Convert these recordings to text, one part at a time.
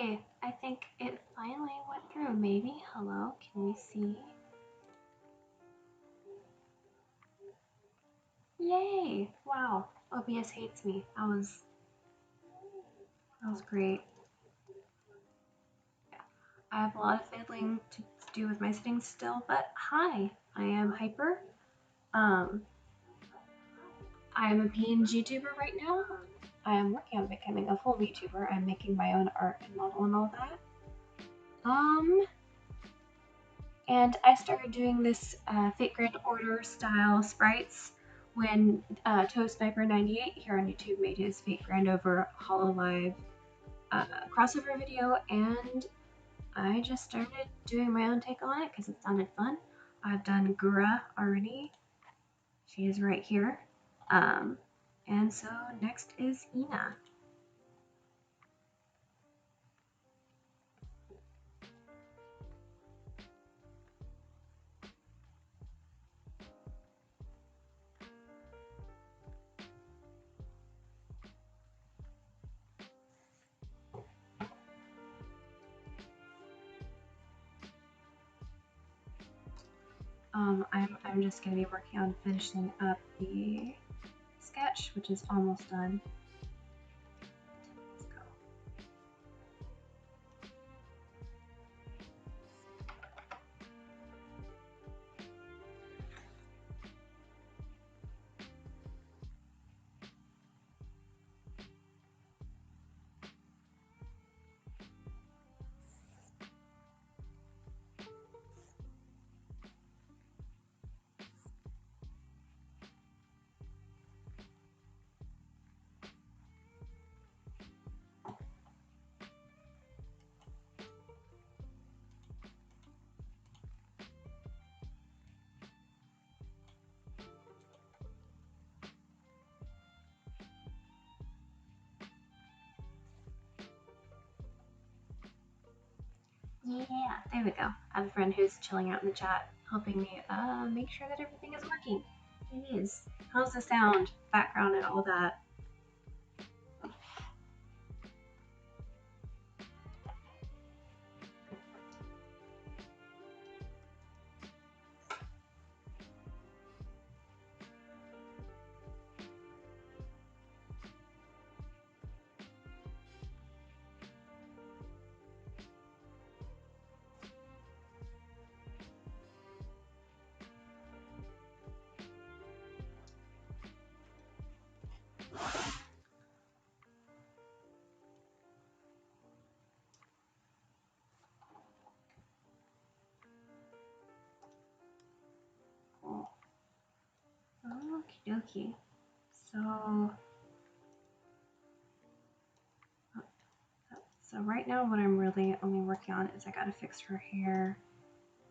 Yay! I think it finally went through. Maybe? Hello? Can we see? Yay! Wow. OBS hates me. That was great. Yeah. I have a lot of fiddling to do with my settings still, but hi! I am Hyper. I am a PNG tuber right now. I am working on becoming a full VTuber. I'm making my own art and model and all that. And I started doing this Fate Grand Order style sprites when Toast Sniper 98 here on YouTube made his Fate Grand over Hololive crossover video, and I just started doing my own take on it because it sounded fun. I've done Gura already. She is right here. And so next is Ina. I'm just going to be working on finishing up the sketch, which is almost done. Let's go. Yeah, there we go. I have a friend who's chilling out in the chat, helping me make sure that everything is working. It is. How's the sound, background, and all that? Cool. Okie dokie. So right now what I'm really only working on is I gotta fix her hair,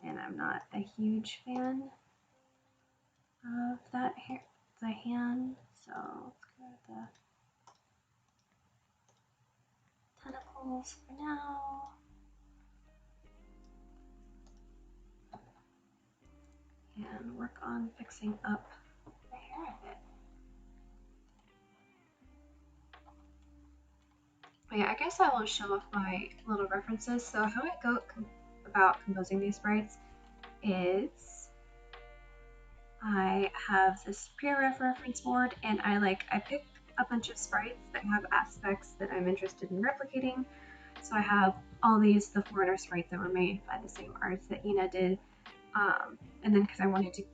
and I'm not a huge fan of that hair, the hand. So let's go with the tentacles for now. And work on fixing up the hair a bit. But yeah, I guess I will show off my little references. So how I go about composing these sprites is I have this pre-ref reference board, and I pick a bunch of sprites that have aspects that I'm interested in replicating. So I have all these, the foreigner sprites that were made by the same artist that Ina did. And then because I wanted to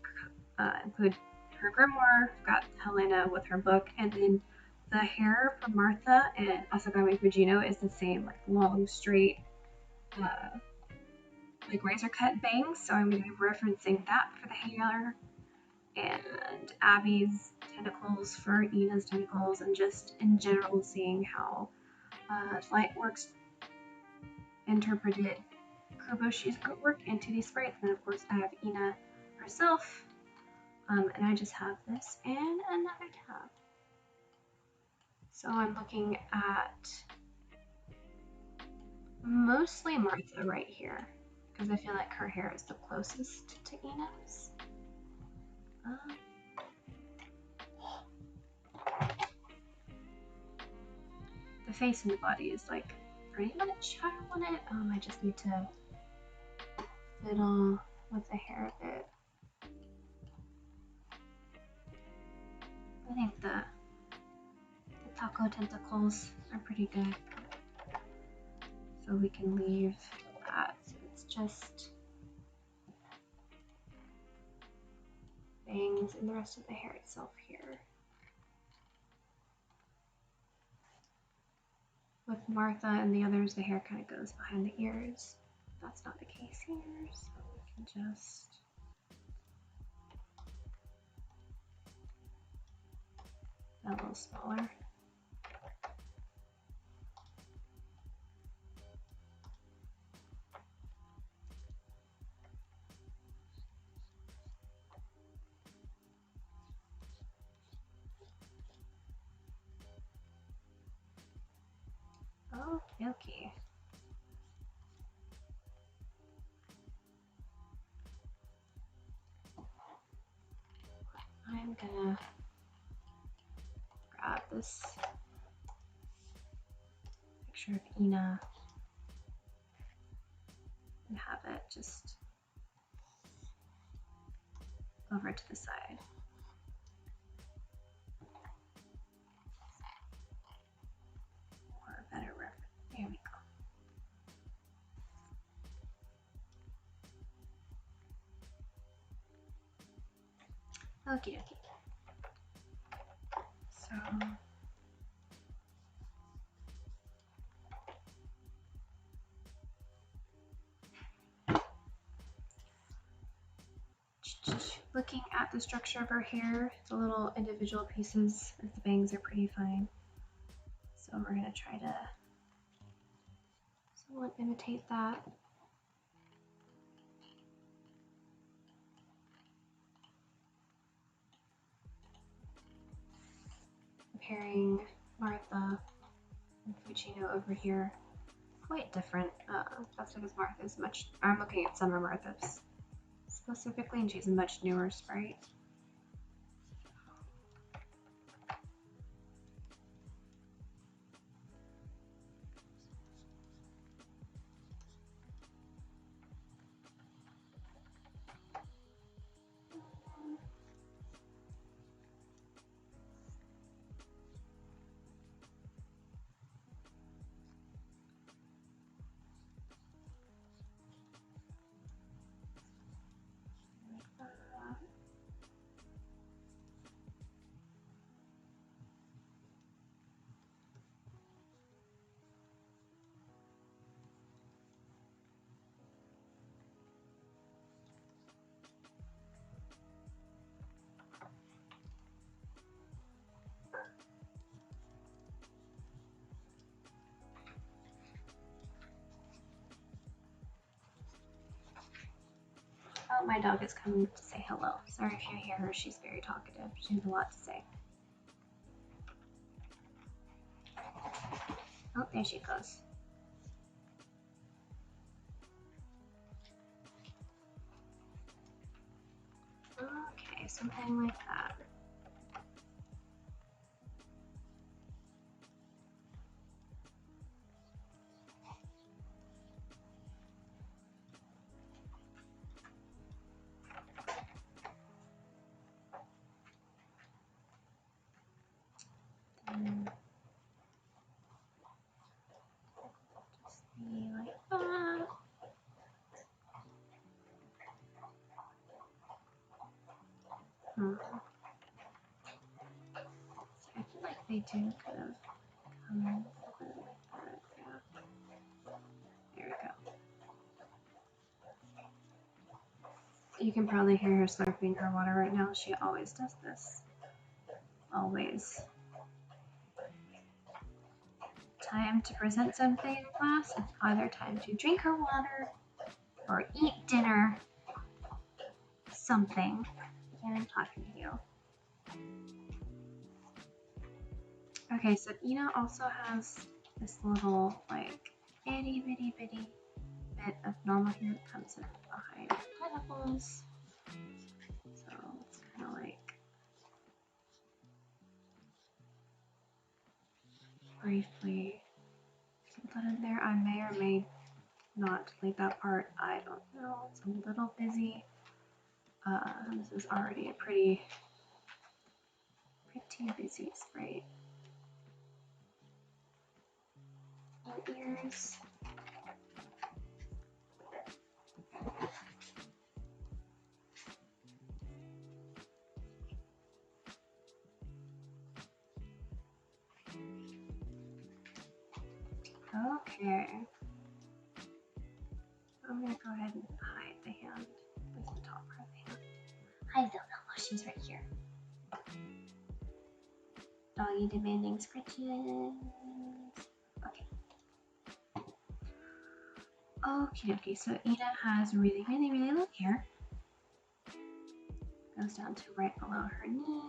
include her grimoire, got Helena with her book, and then the hair for Martha and Asagami Fujino is the same, like long, straight, like razor cut bangs. So I'm going to be referencing that for the hair, and Abby's tentacles for Ina's tentacles, and just in general seeing how Lightworks interpreted Kuroboshi's artwork into these sprites. And of course I have Ina herself, and I just have this and another tab. So I'm looking at mostly Martha right here, because I feel like her hair is the closest to Ina's. The face and the body is like pretty much how I want it. I just need to fiddle with the hair a bit. I think the taco tentacles are pretty good. So we can leave that. So it's just bangs and the rest of the hair itself here. With Martha and the others, the hair kind of goes behind the ears. That's not the case here, so we can just a little smaller. Oh, okay. I'm gonna grab this picture of Ina and have it just over to the side. Or a better reference. There we go. Okay, okay. So looking at the structure of her hair, the little individual pieces of the bangs are pretty fine. So we're going to try to somewhat imitate that. Comparing Martha and Fucino over here, quite different. That's because Martha's much, I'm looking at Summer Martha's specifically, and she's a much newer Sprite. Oh, my dog is coming to say hello. Sorry if you hear her, she's very talkative. She has a lot to say. Oh, there she goes. Okay, something like that. Just be like that. I feel like they do kind of come in like that. Yeah. There we go. You can probably hear her slurping her water right now. She always does this. Always. Time to present something in class. It's either time to drink her water or eat dinner. Something. And I'm talking to you. Okay, so Ina also has this little, like, itty bitty bitty bit of normal hair that comes in behind the tentacles. So it's kind of like briefly put in there. I may or may not delete that part. I don't know. It's a little busy. This is already a pretty busy Sprite. Ears. Okay. I'm gonna go ahead and hide the hand, at least the top part of the hand. Hi Zelda, oh, she's right here. Doggy demanding scratches. Okay. Okay, so Ina has really long hair. Goes down to right below her knee.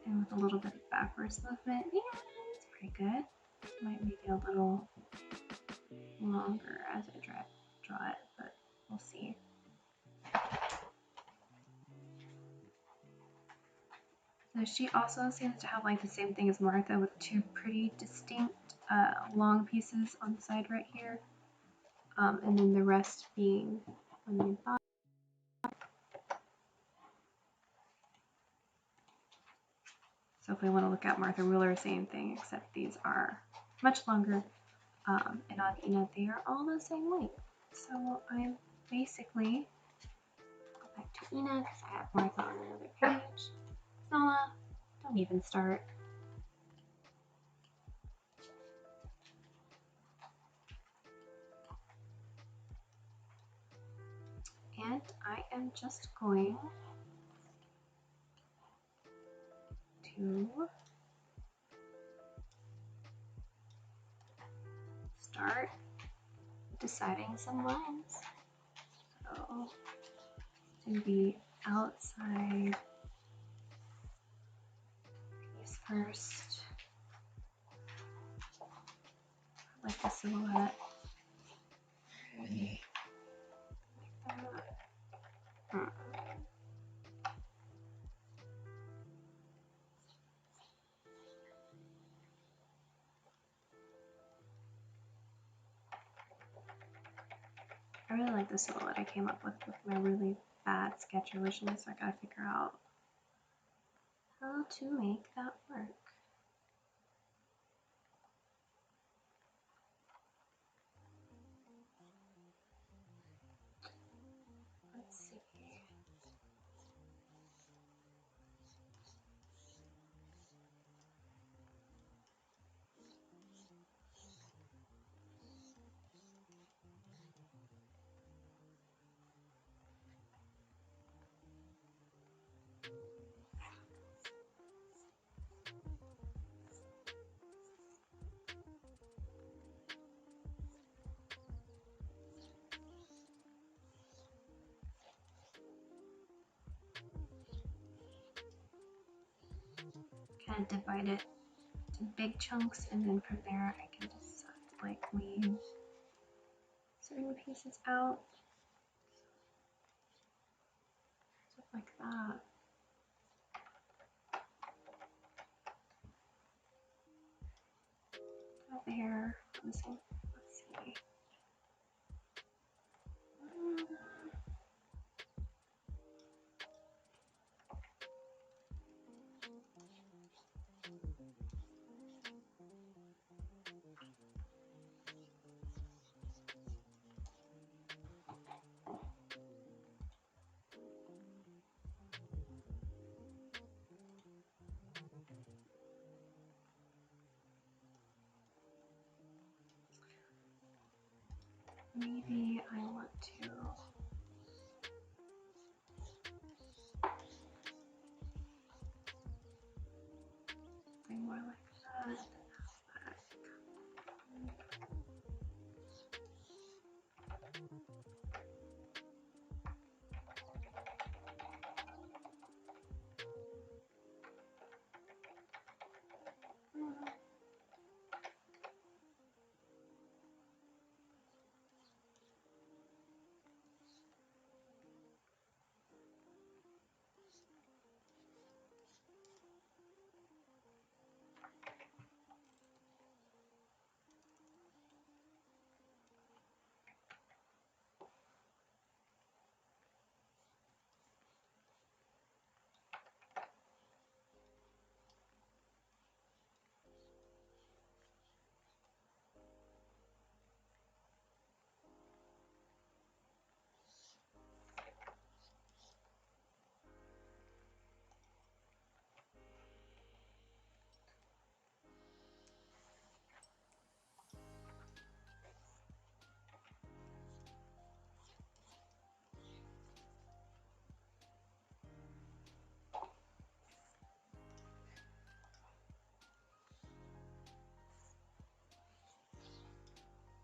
And with a little bit of backwards movement, yeah, it's pretty good. Might make it a little longer as I draw it, but we'll see. So she also seems to have like the same thing as Martha with two pretty distinct long pieces on the side right here, and then the rest being on the bottom. So if we want to look at Martha Ruler, same thing, except these are much longer, and on Ina they are all the same length. So I'm basically go back to Ina because I have Martha on another page. Nola, don't even start. And I am just going to start deciding some lines. So do the outside piece first. I like the silhouette. I really like the silhouette I came up with my really bad sketch version, so I gotta figure out how to make that work. Let's see. Kind of divide it to big chunks, and then from there I can just like leave certain pieces out, stuff like that. Got the hair missing. Let's see. Maybe I want to be more like that.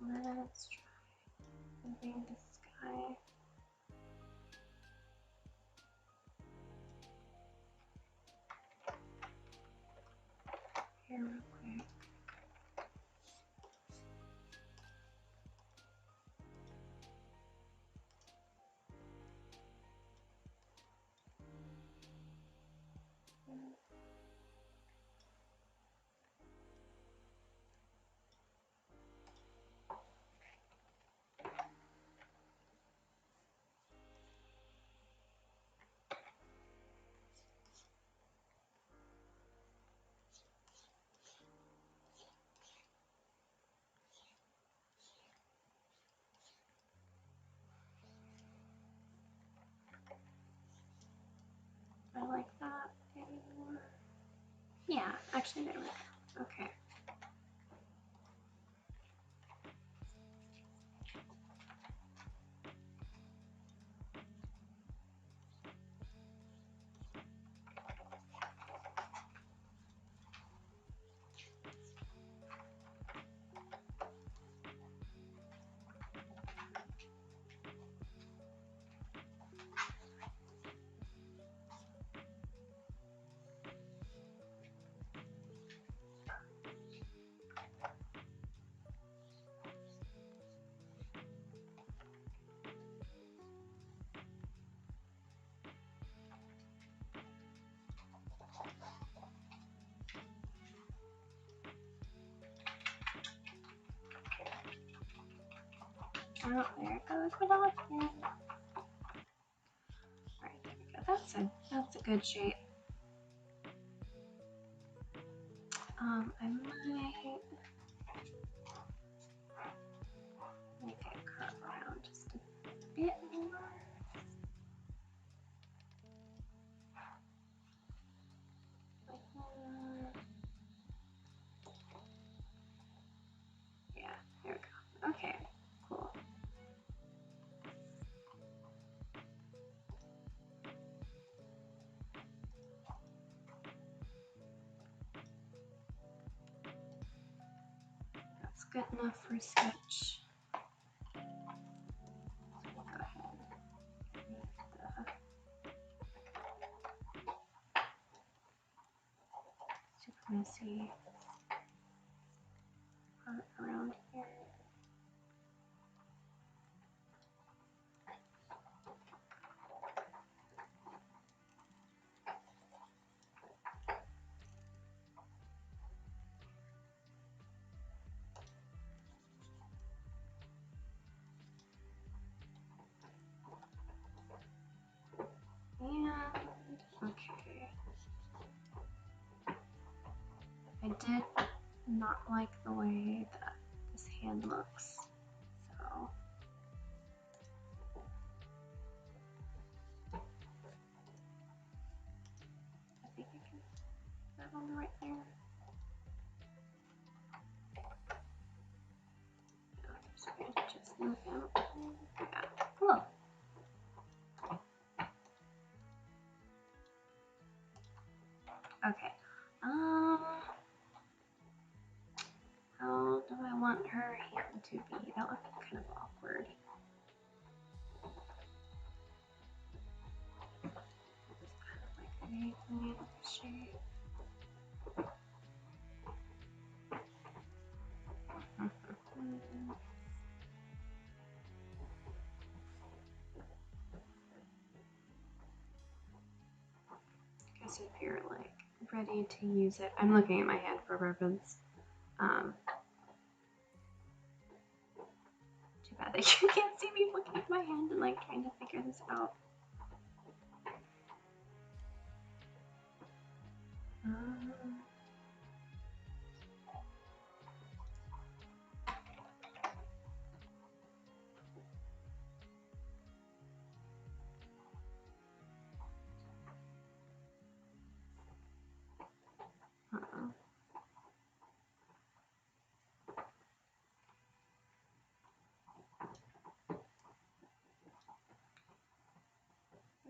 Let's try moving the sky here real quick. I like that anymore. Yeah, actually there we go. Okay. Oh, there it goes with all again. Alright, there we go. That's a good shape. I might make it curve around just a bit more. Like that. Yeah, there we go. Okay, cool. That's good enough for a sketch. So we'll go ahead and make the super messy part around here. And okay, I did not like the way that this hand looks, so I think I can put that on right there. So I'm gonna just move him. Yeah, cool. Okay. How do I want her hand to be? That would be kind of awkward. Just kind of like anything shape. I guess if you're like ready to use it, I'm looking at my hand for reference. Too bad that you can't see me looking at my hand and like trying to figure this out.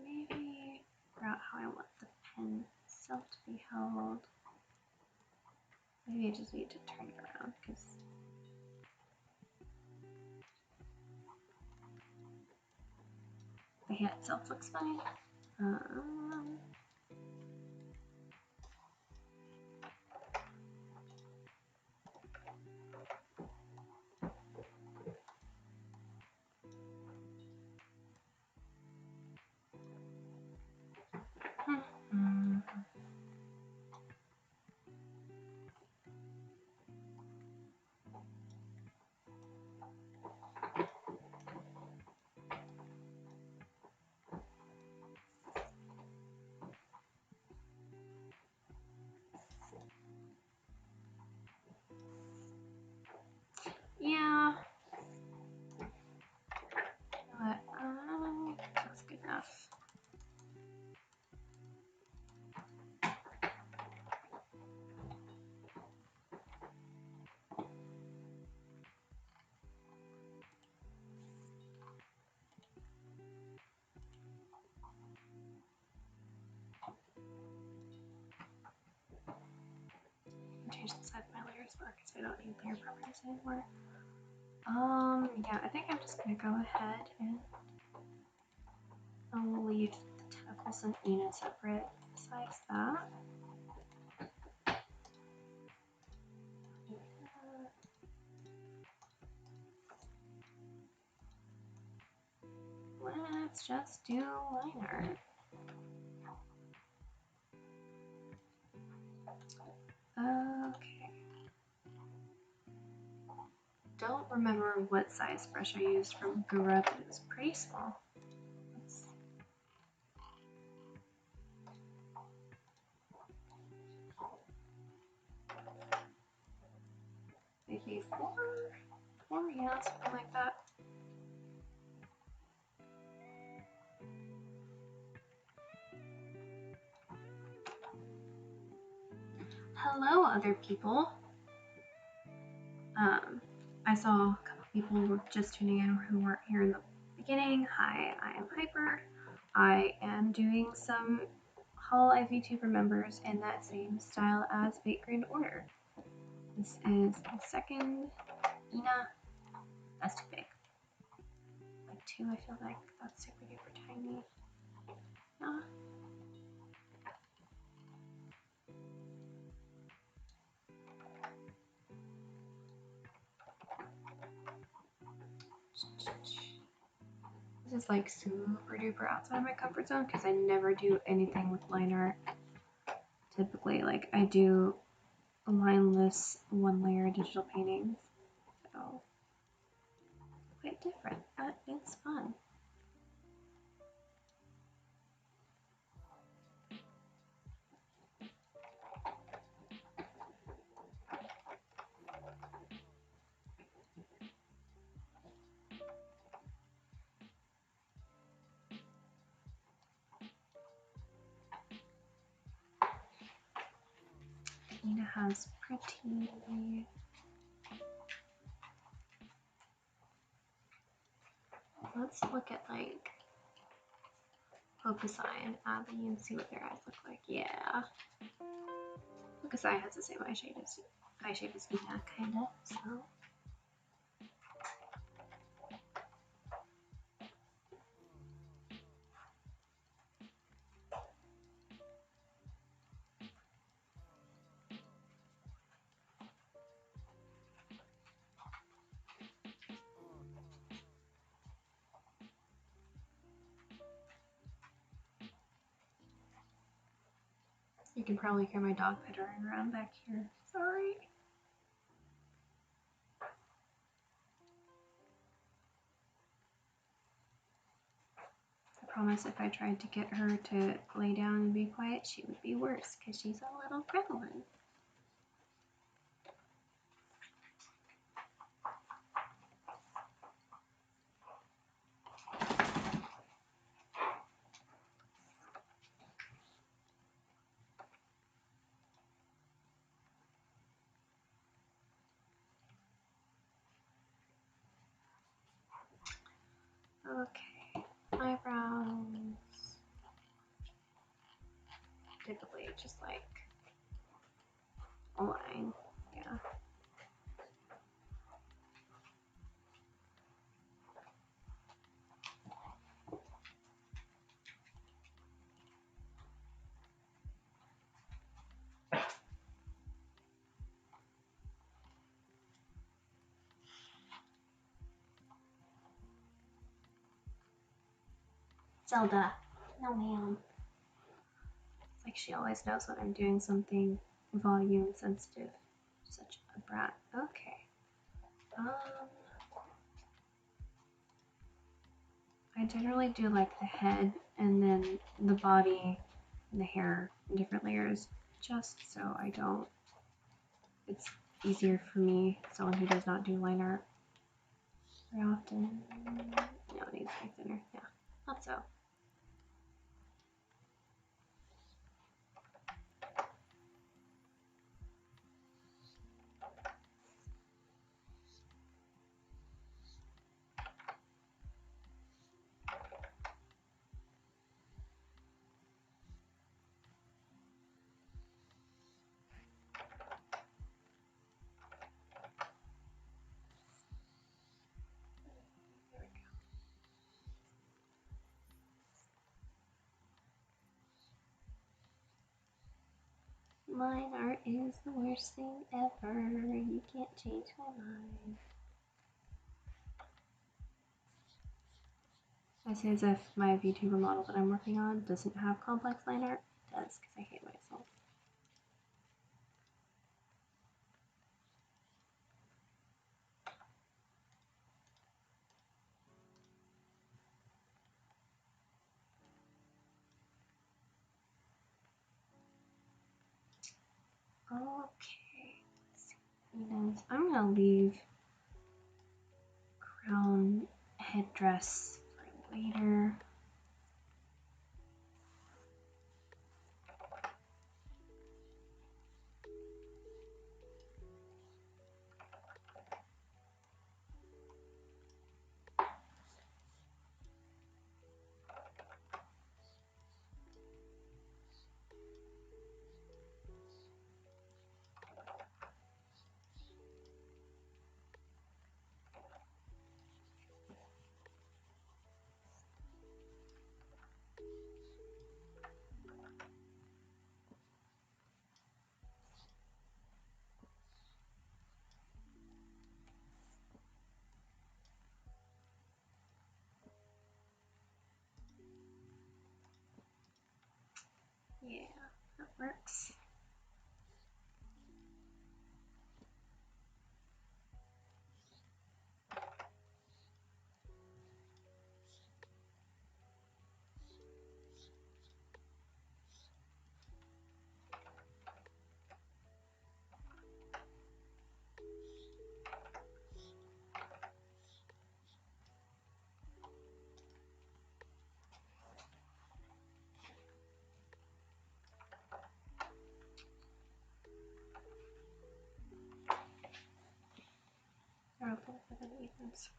Maybe figure out how I want the pen itself to be held. Maybe I just need to turn it around because The hand itself looks fine. Yeah. But, that's good enough. Change the size of my layers more because I don't need layer properties anymore. Yeah, I think I'm just gonna go ahead and I'll leave the tentacles and Ina separate besides that. Let's just do liner. Okay. Don't remember what size brush I used from Gura, but it was pretty small. Maybe four, yeah, something like that. Hello, other people. I saw a couple people were just tuning in who weren't here in the beginning. Hi, I am Hyper. I am doing some Hololive VTuber members in that same style as Fate Grand Order. This is the second Ina. That's too big. Like 2, I feel like that's super duper tiny. Nah. This is like super duper outside my comfort zone because I never do anything with liner. Typically, like I do lineless one layer digital paintings. So quite different, but it's fun. Ina has pretty. Let's look at like Hokusai and Abby and see what their eyes look like. Yeah. Hokusai has the same eye shape as Ina, kinda, so. You can probably hear my dog pittering around back here. Sorry. I promise if I tried to get her to lay down and be quiet, she would be worse because she's a little gremlin. Okay, eyebrows. Typically just like a line, yeah. Zelda. No, ma'am. It's like she always knows when I'm doing something volume sensitive. Such a brat. Okay. I generally do like the head and then the body and the hair in different layers, just so I don't. It's easier for me, someone who does not do line art very often. No, it needs to be thinner. Yeah, not so. Line art is the worst thing ever. You can't change my mind. I say as if my VTuber model that I'm working on doesn't have complex line art. It does, because I hate myself. Okay, let's see. I'm gonna leave crown headdress for later. Yeah, that works. Or open it with an evens.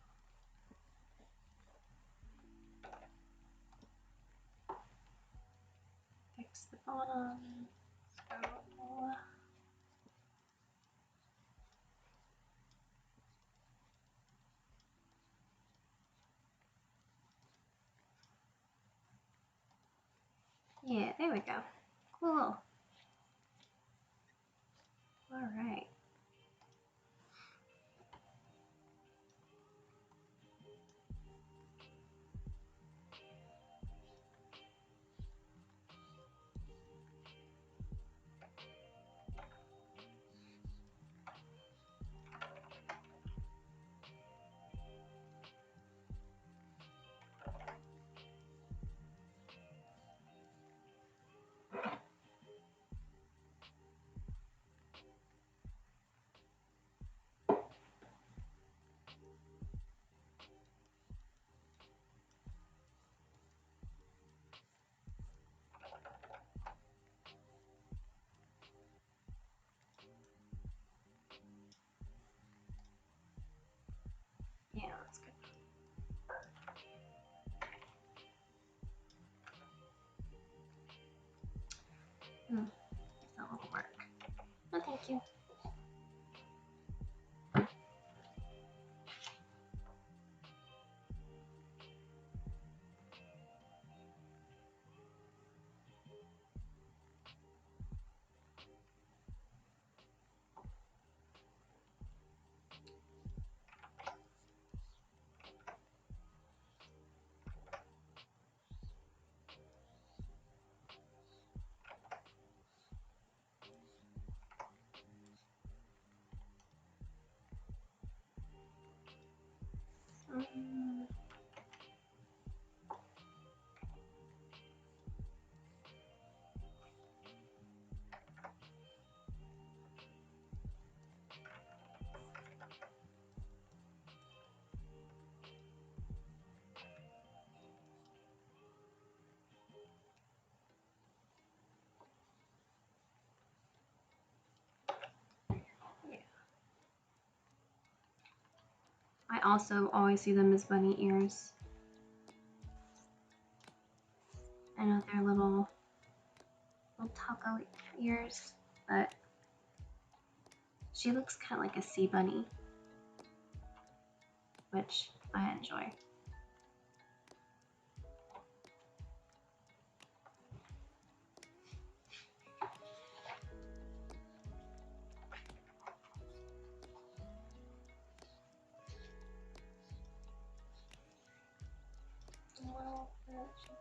Fix the bottom. So yeah, there we go. Cool. Alright. Yeah, that's good. That won't work. No, thank you. I also always see them as bunny ears. I know they're little taco ears, but she looks kind of like a sea bunny, which I enjoy.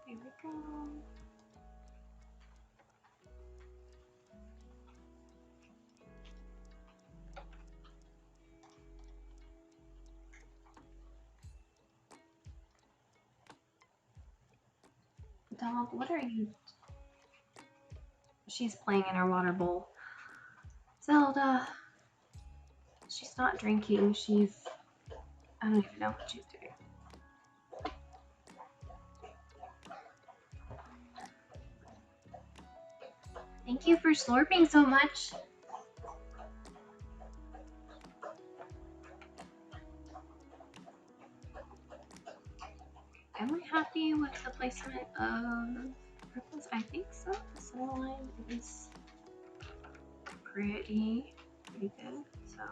There we go. Dog, what are you? She's playing in her water bowl. Zelda, she's not drinking. I don't even know what she's doing. Thank you for slurping so much. Am I happy with the placement of purples? I think so. The center line is pretty good. So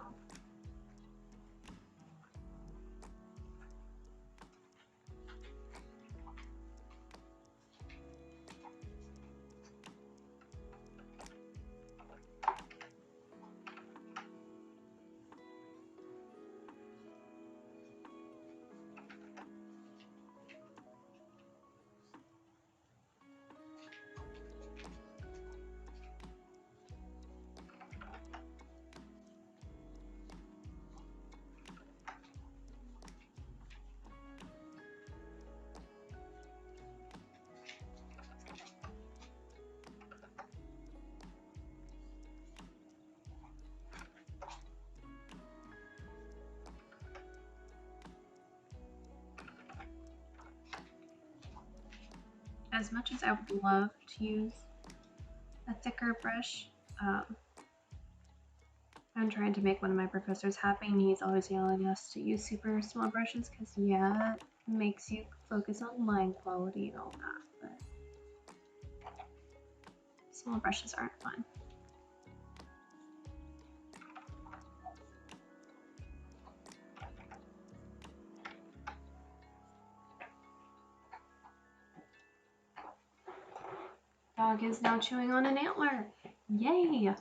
as much as I would love to use a thicker brush, I'm trying to make one of my professors happy, and he's always yelling at us to use super small brushes because, yeah, it makes you focus on line quality and all that, but small brushes aren't fun. Dog is now chewing on an antler. Yay!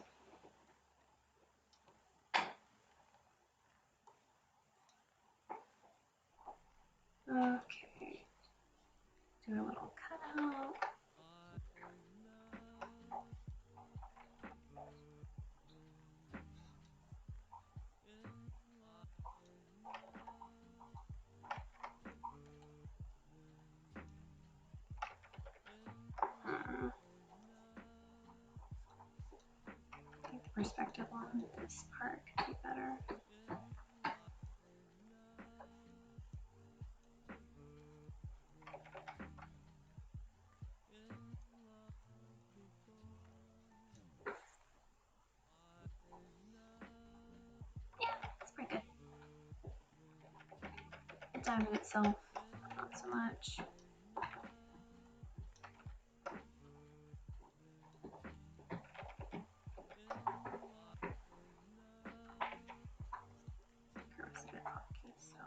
Okay. Do a little cutout. I think the perspective on this part could be better. Yeah, it's pretty good. The diamond itself, not so much. Curve's a bit rocky, so.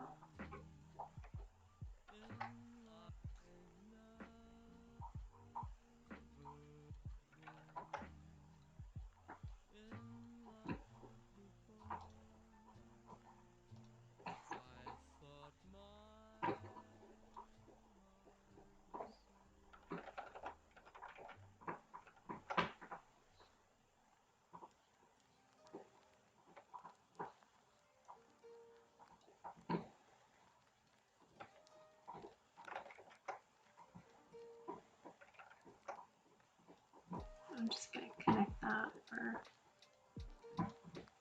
I'm just going to connect that for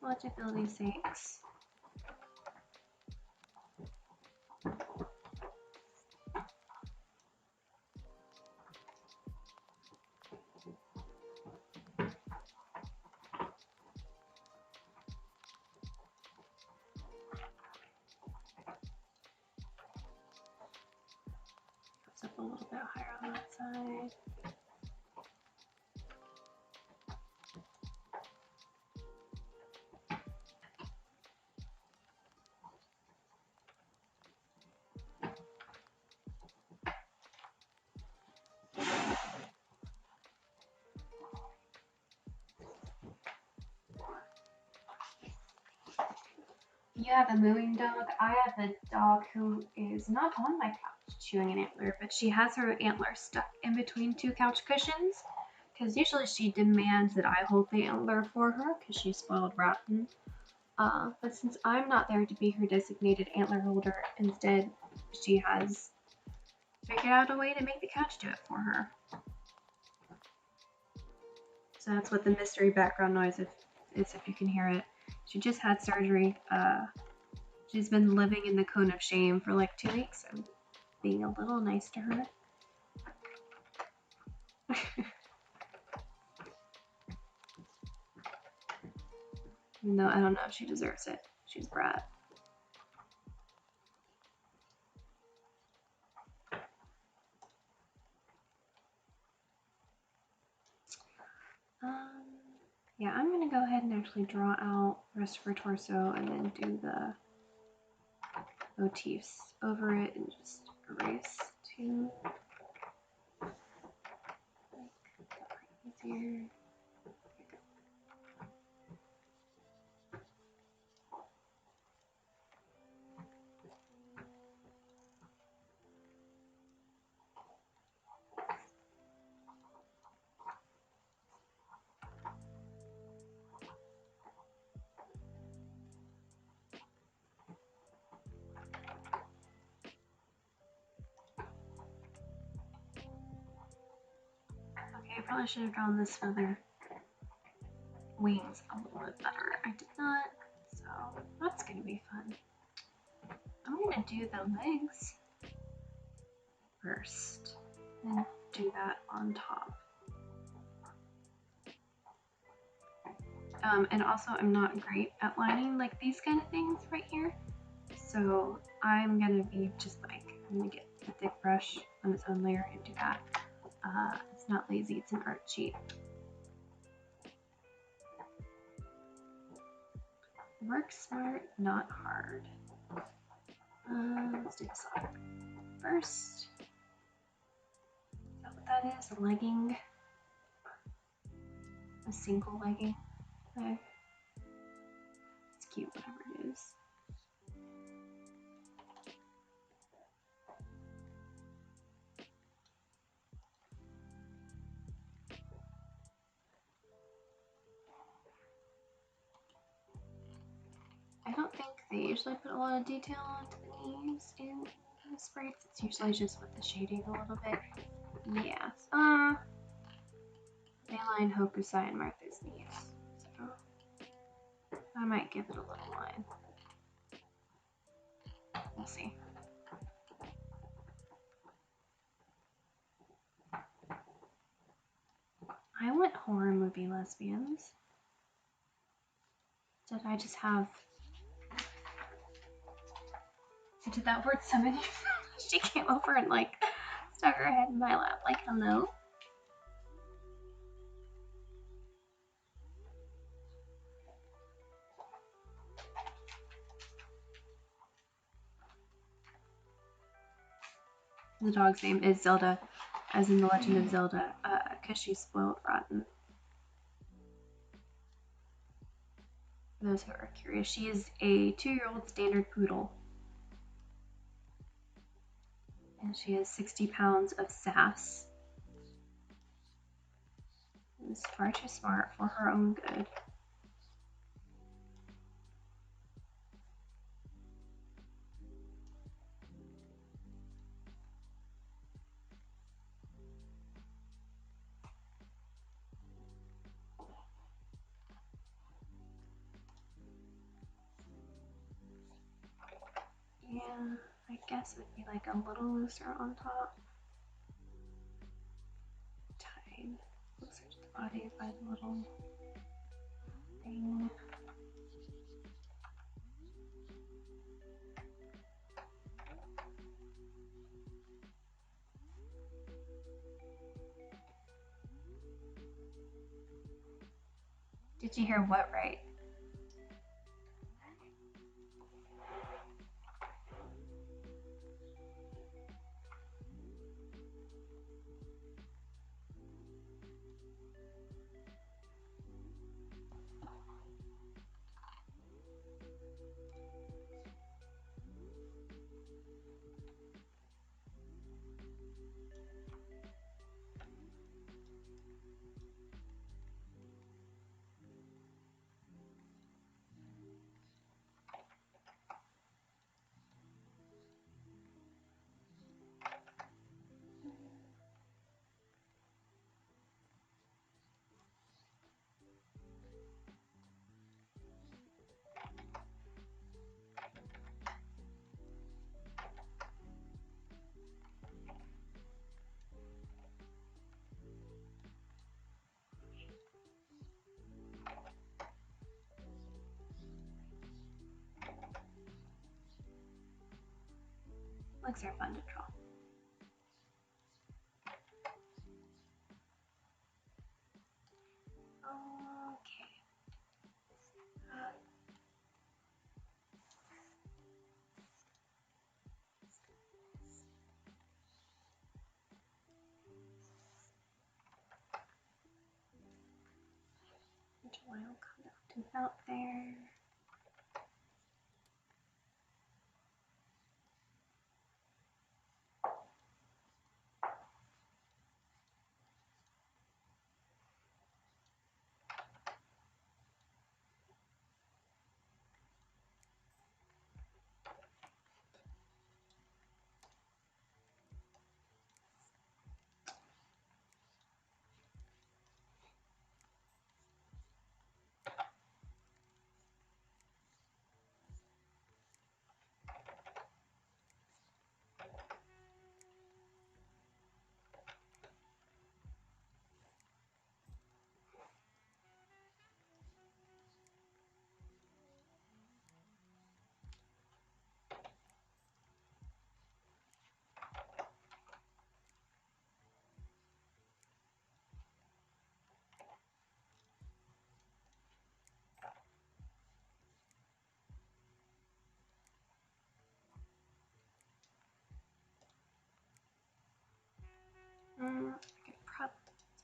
legibility's sakes. Up a little bit higher on that side. You have a mooing dog. I have a dog who is not on my couch chewing an antler, but she has her antler stuck in between two couch cushions because usually she demands that I hold the antler for her because she's spoiled rotten. But since I'm not there to be her designated antler holder, instead she has figured out a way to make the couch do it for her. So that's what the mystery background noise is, if you can hear it. She just had surgery. She's been living in the cone of shame for like 2 weeks. I'm being a little nice to her. Even though I don't know if she deserves it. She's a brat. Yeah, I'm gonna go ahead and actually draw out the rest of her torso and then do the motifs over it and just erase to make it easier. Okay, I probably should have drawn this feather wings a little bit better. I did not, so that's gonna be fun. I'm gonna do the legs first and do that on top. And also I'm not great at lining like these kind of things right here. So I'm gonna be just like, I'm gonna get a thick brush on its own layer and do that. It's not lazy, it's an art cheat. Work smart, not hard. Let's do the sock first. Is that what that is? A legging? A single legging? Okay. It's cute, whatever it is. I don't think they usually put a lot of detail onto the knees in the sprites. It's usually just with the shading a little bit. Yes. They line Hokusai and Martha's knees. So I might give it a little line. We'll see. I went horror movie lesbians. Did I just have... Did that word summon? She came over and like stuck her head in my lap like, hello? The dog's name is Zelda, as in The Legend of Zelda, because she's spoiled rotten. For those who are curious, she is a 2-year-old standard poodle. And she has 60 pounds of sass. Is far too smart for her own good. Yeah, I guess it would be like a little looser on top. Tied closer to the body by the little thing. Did you hear what right? Legs are fun to draw. Okay. Oil kind of to about there.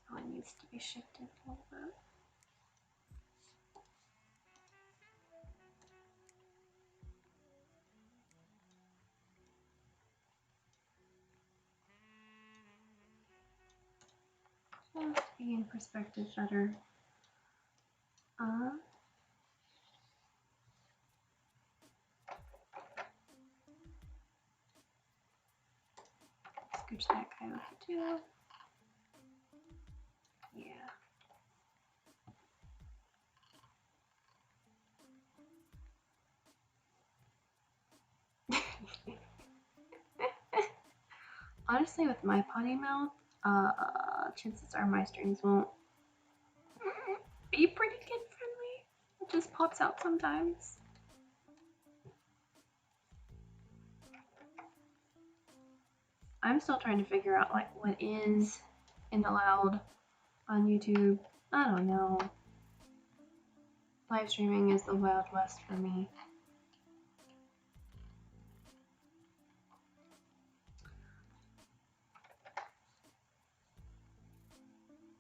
Probably needs to be shifted a little bit. Just be in perspective better. Scooch that guy over too. Yeah. Honestly, with my potty mouth, chances are my strings won't be pretty kid friendly. It just pops out sometimes. I'm still trying to figure out like what is allowed on YouTube. I don't know. Live streaming is the Wild West for me.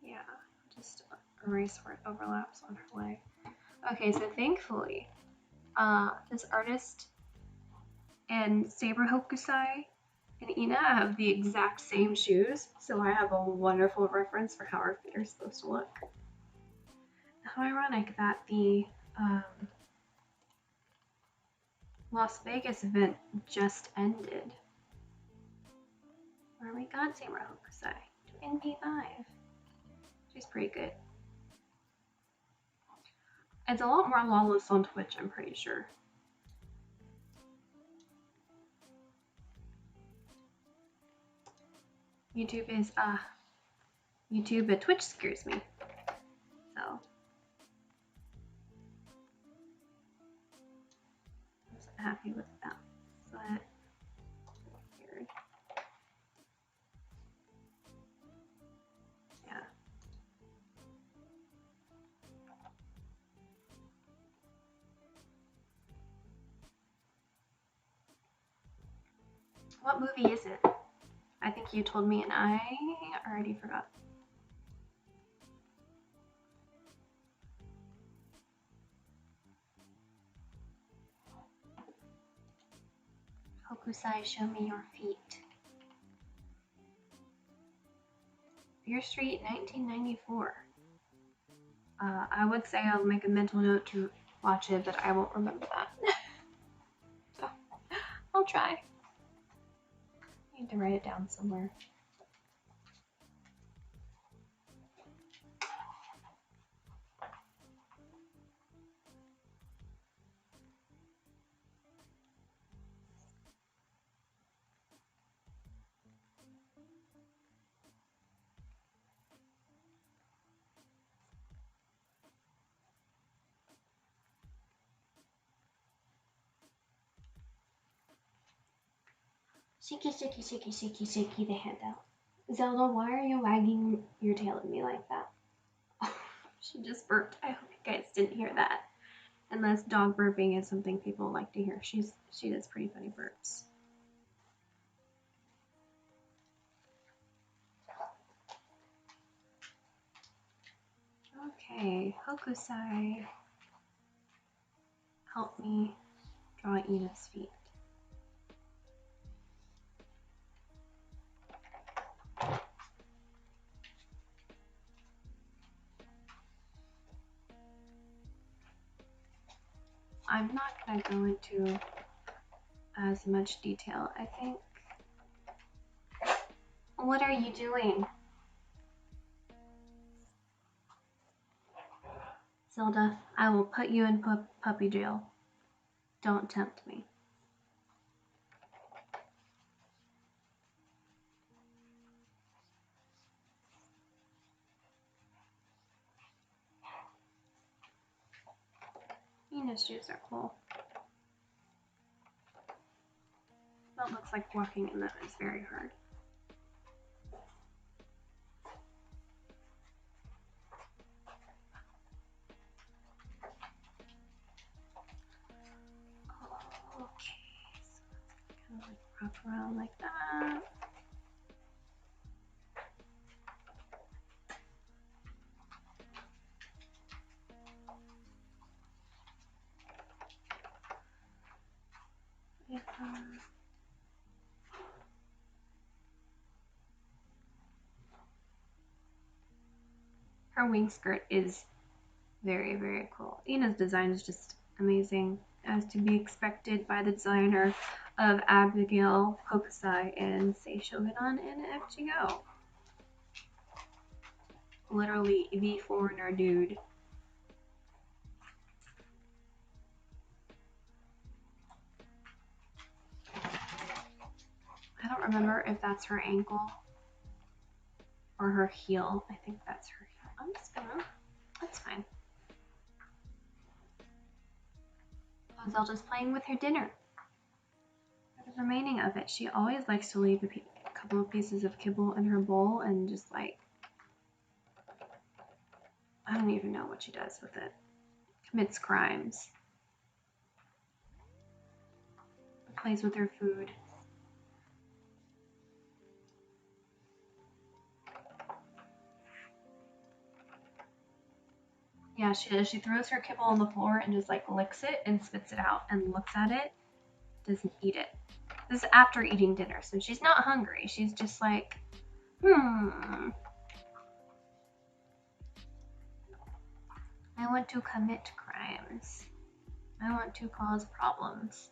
Yeah, just erase where it overlaps on her leg. Okay, so thankfully, this artist and Saber Hokusai and Ina have the exact same shoes, so I have a wonderful reference for how our feet are supposed to look. How ironic that the Las Vegas event just ended, where we got Saber Hokusai in P5. She's pretty good. It's a lot more lawless on Twitch, I'm pretty sure. YouTube is YouTube, but Twitch scares me. So I'm just happy with that. But weird. Yeah. What movie is it? I think you told me and I already forgot. Hokusai, show me your feet. Fear Street, 1994. I would say I'll make a mental note to watch it, but I won't remember that. So, I'll try. I need to write it down somewhere. Shaky, shaky, shaky, shaky, shaky the handout. Zelda, why are you wagging your tail at me like that? She just burped. I hope you guys didn't hear that. Unless dog burping is something people like to hear. She does pretty funny burps. Okay, Hokusai, help me draw Ina's feet. I'm not going to go into as much detail, I think. What are you doing? Zelda, I will put you in puppy jail. Don't tempt me. Ina's shoes are cool. But it looks like walking in them is very hard. Okay, so kind of like wrap around like that. Yeah. Her wing skirt is very, very cool. Ina's design is just amazing, as to be expected by the designer of Abigail, Hokusai, and Sei Shogunan and FGO. Literally the foreigner dude. I don't remember if that's her ankle or her heel. I think that's her heel. I'm just gonna, that's fine. Zelda's playing with her dinner. The remaining of it. She always likes to leave a couple of pieces of kibble in her bowl and just like, I don't even know what she does with it. Commits crimes. Plays with her food. Yeah, she does. She throws her kibble on the floor and just like licks it and spits it out and looks at it. Doesn't eat it. This is after eating dinner, so she's not hungry. She's just like, I want to commit crimes. I want to cause problems.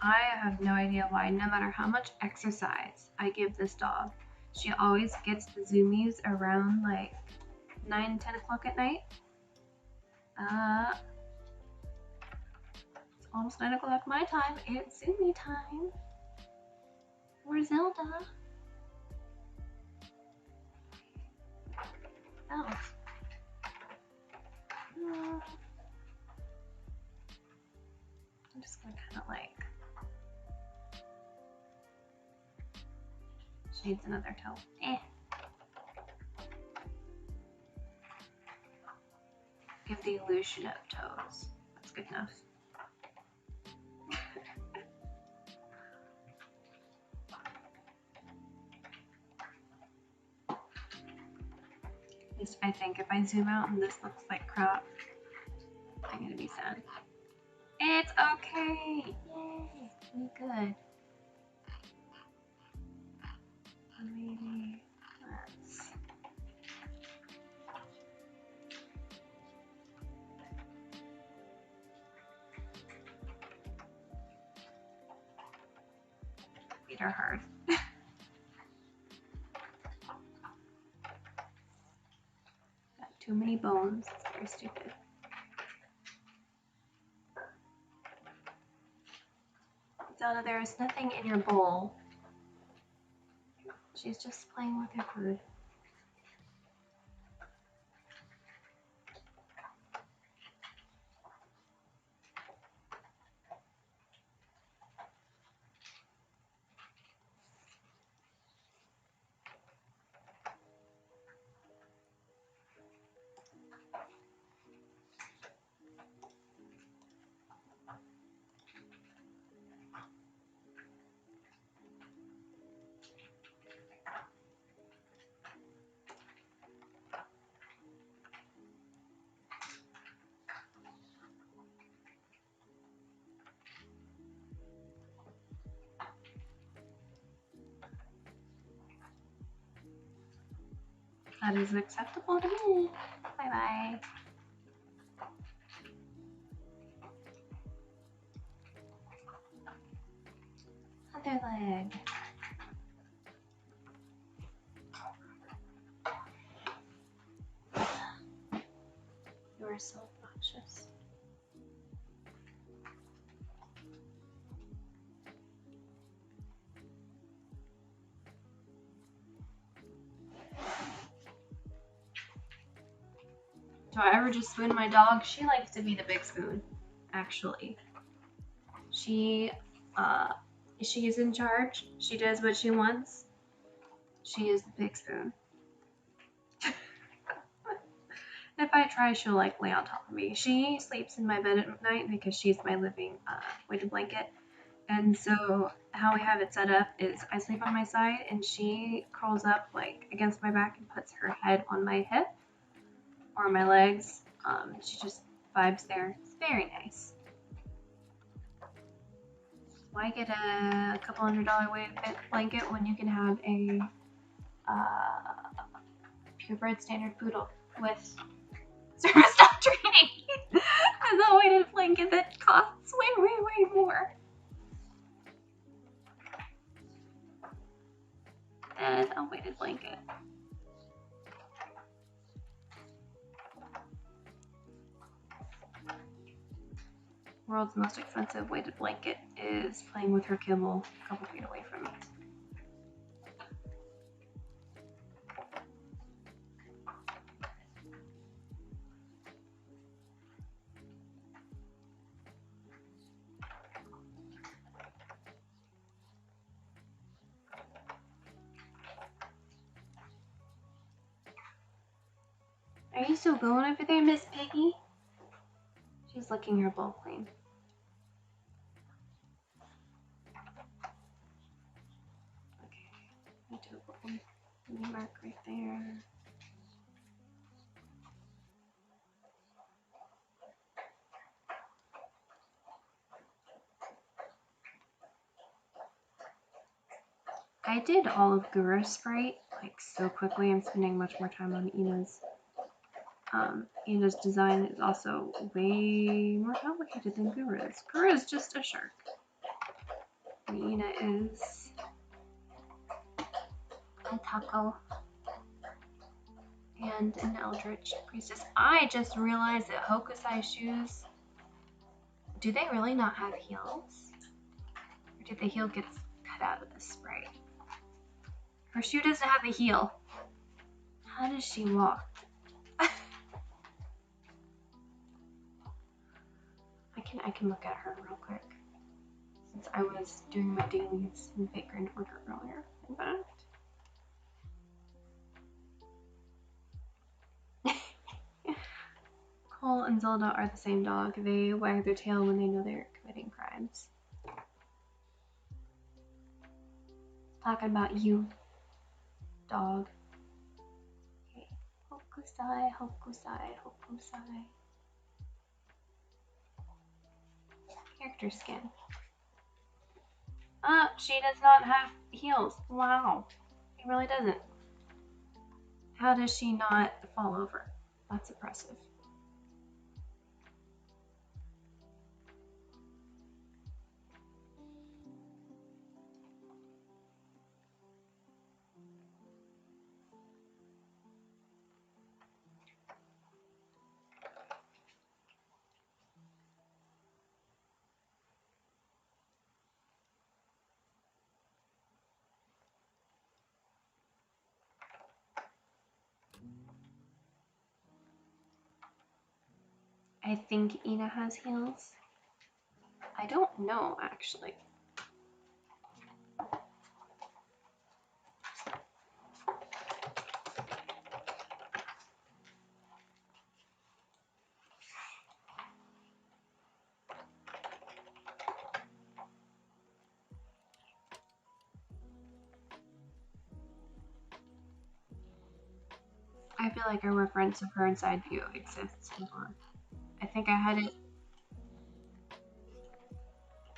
I have no idea why, no matter how much exercise I give this dog, she always gets the zoomies around like 9, 10 o'clock at night. It's almost 9 o'clock my time. It's zoomie time. Where's Zelda? Oh. I'm just gonna kind of like. She needs another toe. Give the illusion of toes. That's good enough. At least I think if I zoom out and this looks like crap, I'm gonna be sad. It's okay! Yay! We good. Maybe let's. Feet are hard. Got too many bones. It's very stupid. Zelda, there is nothing in your bowl. She's just playing with her food. That is acceptable to me. Bye-bye. Other leg. You are so obnoxious. Do I ever just spoon my dog? She likes to be the big spoon, actually. She is in charge. She does what she wants. She is the big spoon. If I try, she'll like lay on top of me. She sleeps in my bed at night because she's my living weighted blanket. And so how we have it set up is I sleep on my side and she crawls up like against my back and puts her head on my hip or my legs. She just vibes there. It's very nice. Why get a couple $100 weighted blanket when you can have a purebred standard poodle with service dog training as a weighted blanket that costs way more than a weighted blanket. World's most expensive weighted blanket is playing with her kibble a couple feet away from me. Are you still going over there, Miss Piggy? She's licking her bowl clean. Okay, I do a little mark right there. I did all of Gura's Sprite like so quickly. I'm spending much more time on Ina's. Ina's design is also way more complicated than Gura's. Gura's just a shark. And Ina is a taco and an eldritch priestess. I just realized that Hokusai shoes, do they really not have heels? Or did the heel get cut out of the Sprite? Her shoe doesn't have a heel. How does she walk? I can look at her real quick, since I was doing my dailies in Vagrant Order earlier, in fact. Cole and Zelda are the same dog. They wag their tail when they know they're committing crimes. Talking about you, dog. Okay. Hokusai, Hokusai, Hokusai. Character skin. She does not have heels. Wow. She really doesn't. How does she not fall over? That's impressive. I think Ina has heels. I don't know, actually. I feel like a reference of her inside view exists. Hold on. I think I had it.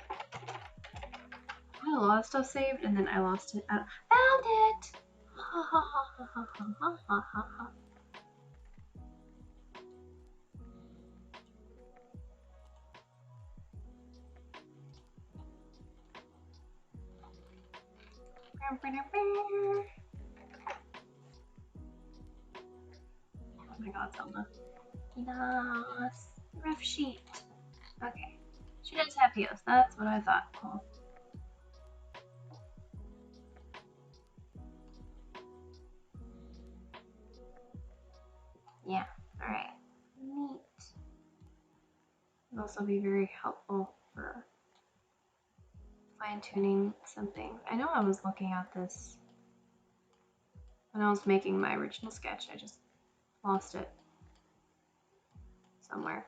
I had a lot of stuff saved and then I lost it. I found it! Ha ha ha ha ha ha ha ha ha. Oh my god, Zelda. Yes. Rough sheet. Okay. She does have heels. That's what I thought. Cool. Yeah. Alright. Neat. It'll also be very helpful for fine-tuning something. I know I was looking at this when I was making my original sketch. I just lost it somewhere.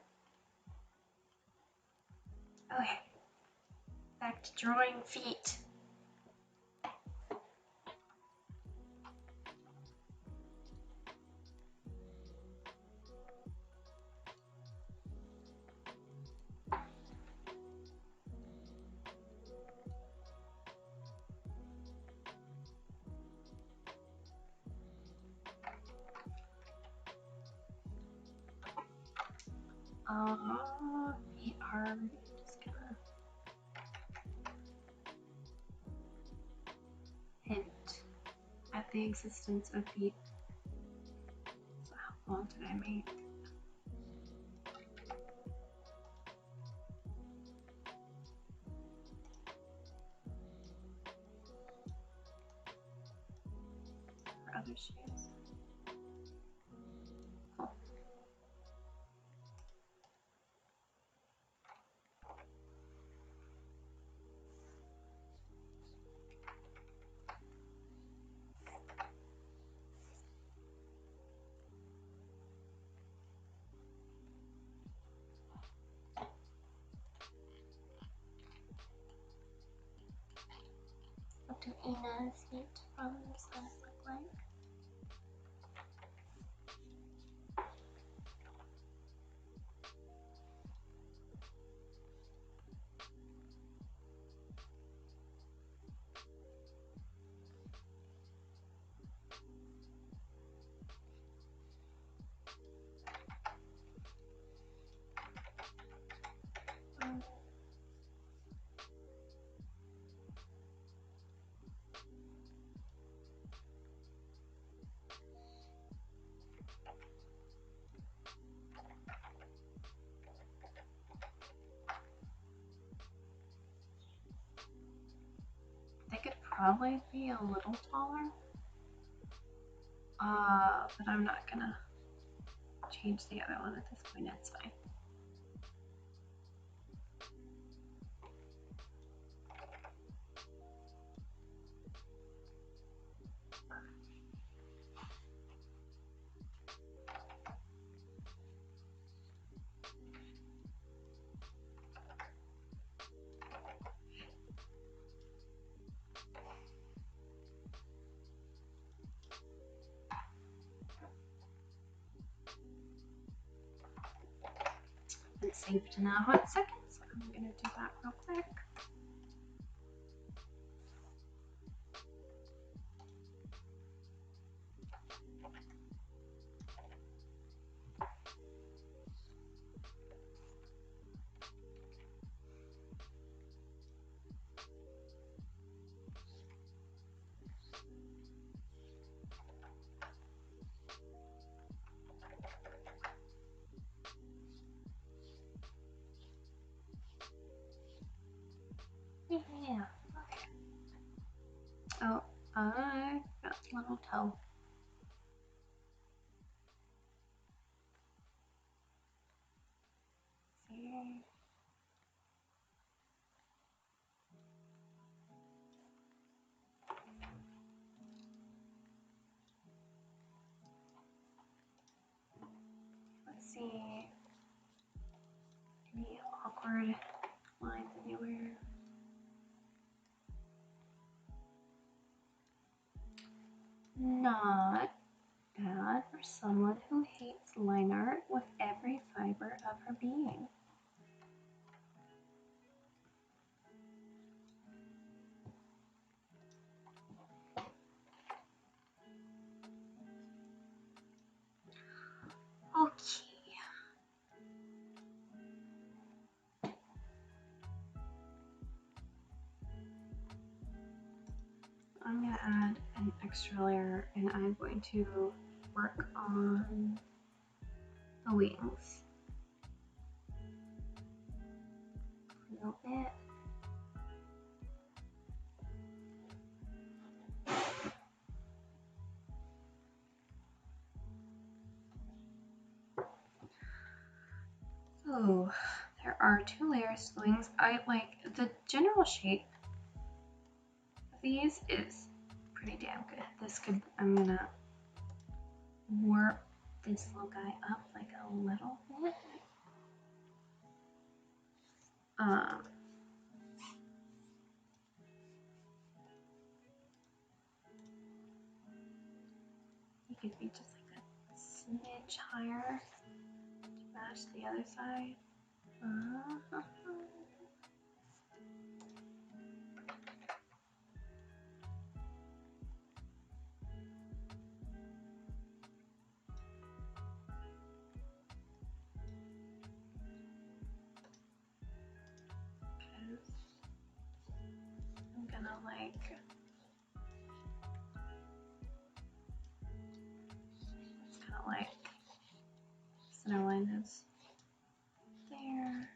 Okay. Back to drawing feet. Feet are just gonna hint at the existence of feet. So how long did I make? For other shoes. Cool. What do Ina's feet from this last look like? probably be a little taller. But I'm not gonna change the other one at this point, it's fine. It's saved in a hot second, so I'm gonna do that real quick. Yeah. Okay. Oh, I got a little toe. See. Let's see. Any awkward lines anywhere? Not bad for someone who hates line art with every fiber of her being. Okay. I'm going to add an extra layer and I'm going to work on the wings a little bit. So there are 2 layers to the wings. I like the general shape of these is pretty damn good. I'm gonna warp this little guy up like a little bit. You could be just like a smidge higher to match the other side. I'm gonna like it's kind of like center line is there.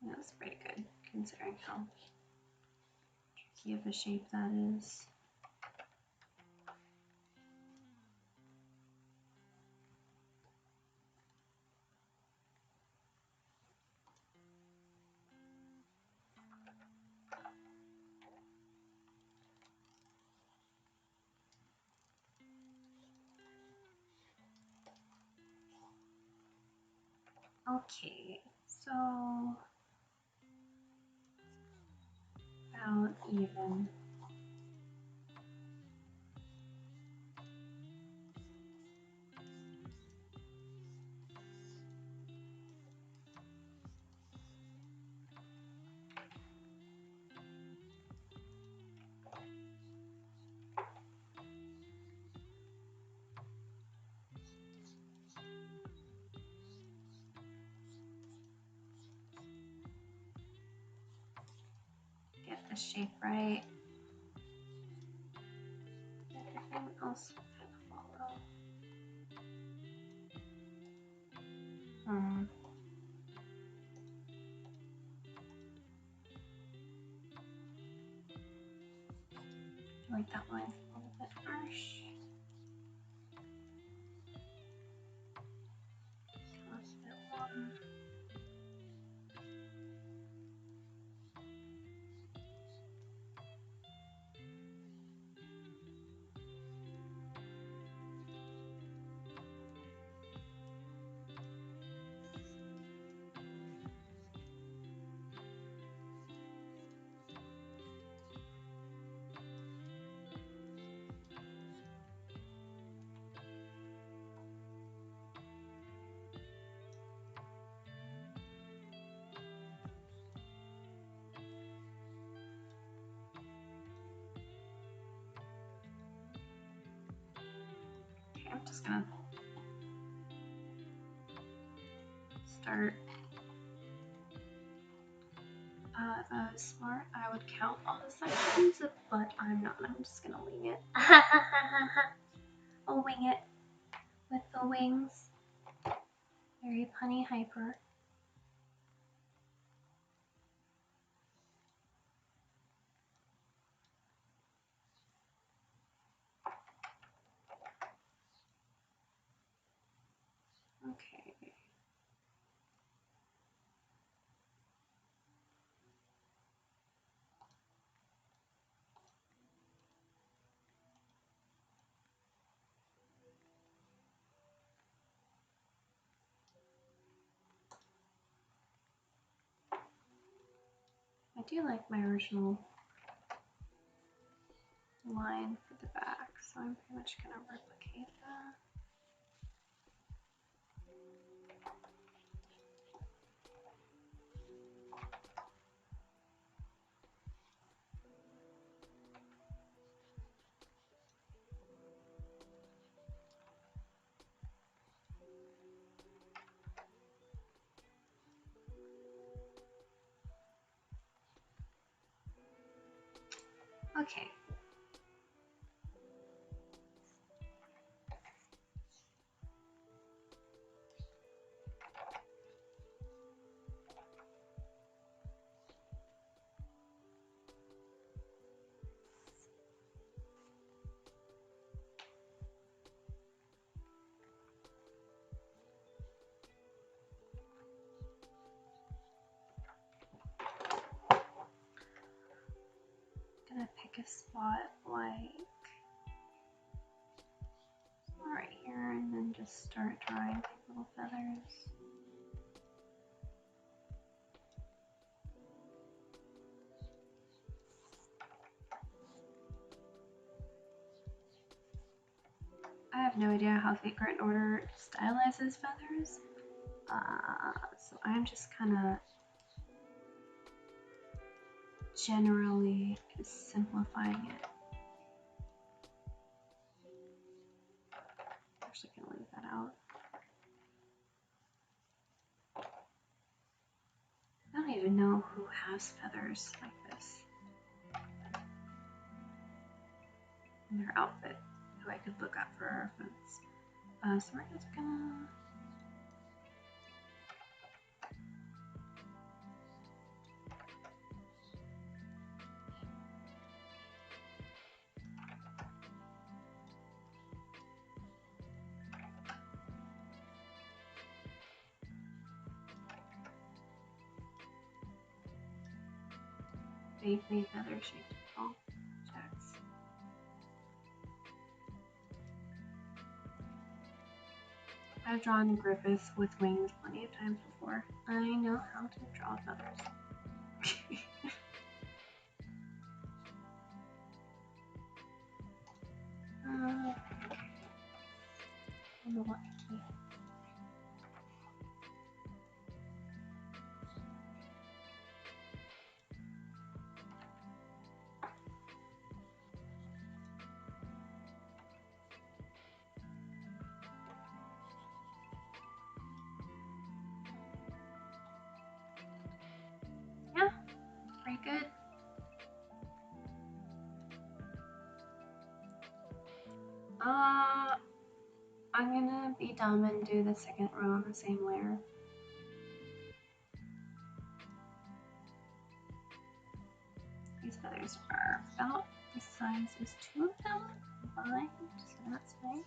That's pretty good considering how tricky of a shape that is. Okay, so about even. Get the shape right. Everything else will kind of follow. like that line's a little bit harsh. That's a bit long. Okay, I'm just gonna start. If I was smart, I would count all the sections, but I'm not. I'm just gonna wing it. I'll wing it with the wings. Very punny hyper. Okay. I do like my original line for the back, so I'm pretty much gonna replicate that. Okay. Gonna pick a spot like right here and then just start drawing little feathers. I have no idea how Figure Order stylizes feathers, so I'm just kind of generally simplifying it. Actually, gonna leave that out. I don't even know who has feathers like this in their outfit, who I could look up for reference. So we're just gonna vaguely feather-shaped objects. I've drawn Griffith with wings plenty of times before. I know how to draw feathers. On the lucky key. Yeah, pretty good. I'm gonna be dumb and do the second row on the same layer. These feathers are about The size is 2 of them combined, so that's nice.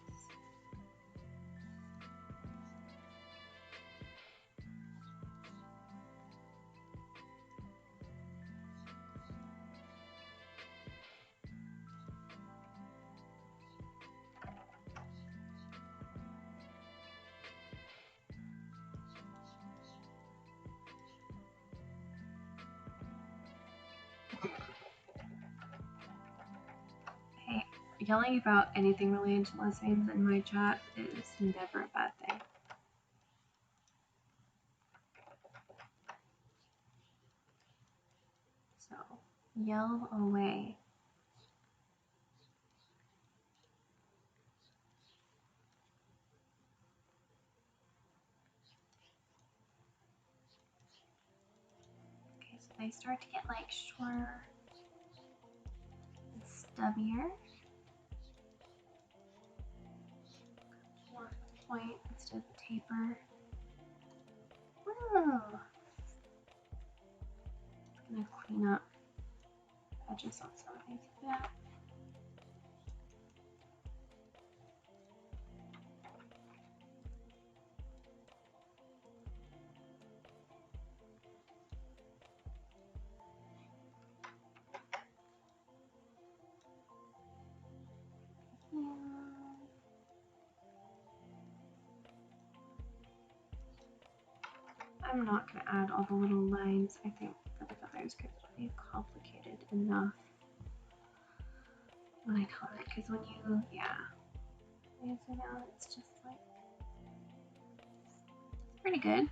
Hey, yelling about anything related to lesbians in my chat is never a bad thing. So, yell away. Okay, so they start to get like shorter and stubbier. More point instead of taper. Woo! I'm gonna clean up edges on some of these a bit. I'm not going to add all the little lines. I think that the others could be complicated enough when I color it. Because when you, using out, it's just like pretty good.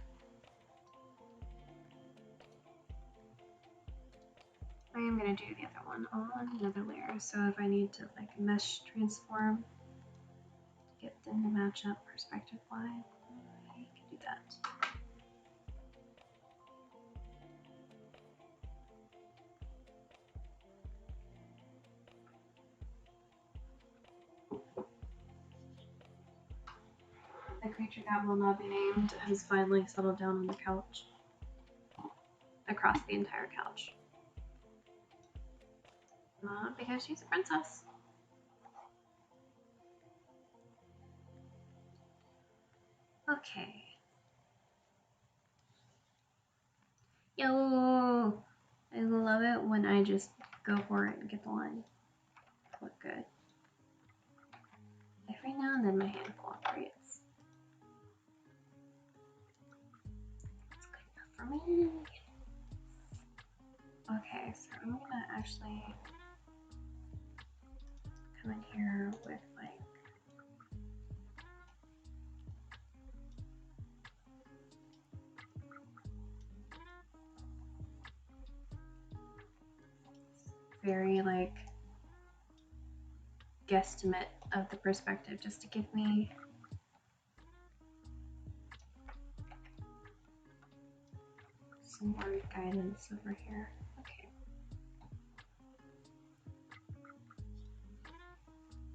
I am going to do the other one on another layer. So if I need to like mesh transform to get them to match up perspective wise, I can do that. The creature that will not be named has finally settled down on the couch. Across the entire couch. Not because she's a princess. Okay. Yo! I love it when I just go for it and get the line. Look good. Every now and then my hand cooperates. It's good enough for me. Okay, so I'm gonna actually come in here with like very like guesstimate of the perspective just to give me some more guidance over here. Okay.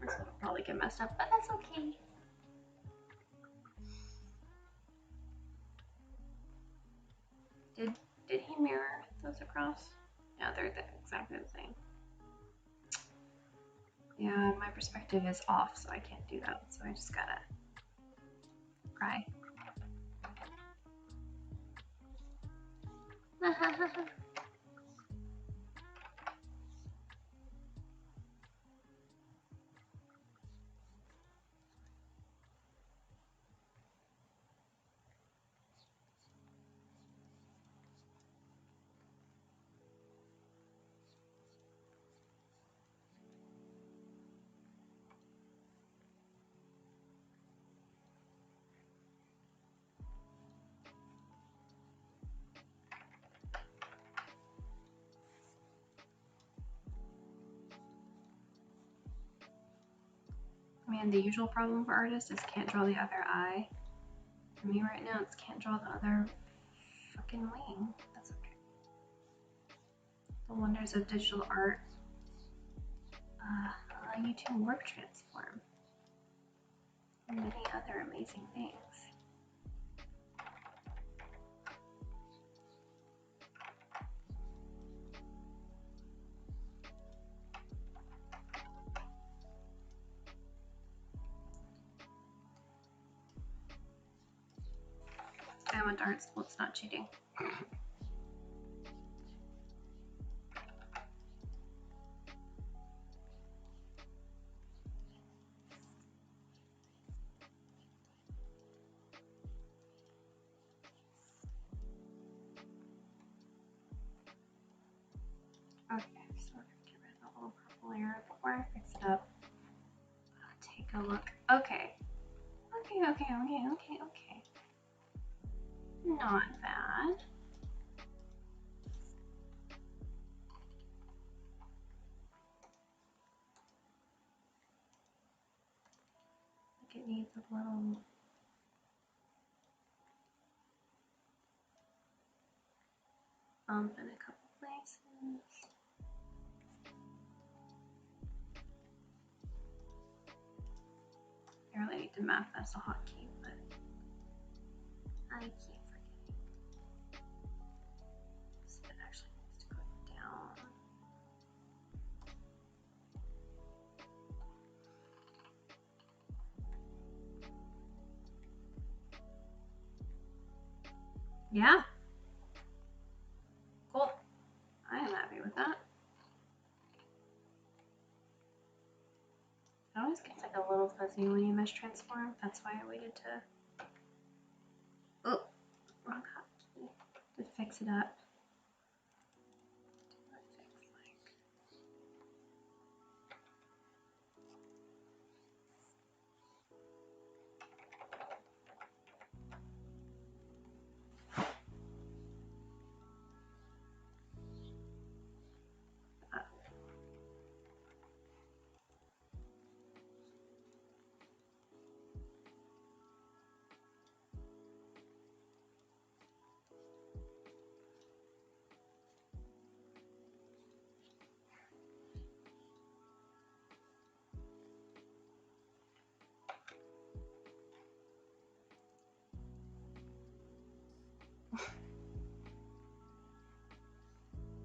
This will probably get messed up, but that's okay. Did he mirror those across? No, they're exactly the same. Yeah, my perspective is off, so I can't do that. So I just gotta cry. Man, the usual problem for artists is can't draw the other eye. For me right now, it's can't draw the other fucking wing. That's okay. The wonders of digital art allow you to warp transform and many other amazing things. with art school, it's not cheating. Okay, so we're gonna get rid of the little purple layer before I fix it up. Take a look. Okay. Okay. Not bad. Like it needs a little bump in a couple places. I really need to map as a hotkey, but I keep forgetting. So it actually needs to go down. Yeah. Cool. I am happy with that. It always gets like a little fuzzy when you mesh transform. That's why I waited to. Oh, wrong hotkey. To fix it up.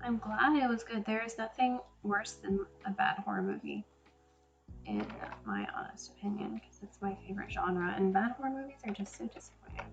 I'm glad it was good. There is nothing worse than a bad horror movie, in my honest opinion, because it's my favorite genre, and bad horror movies are just so disappointing.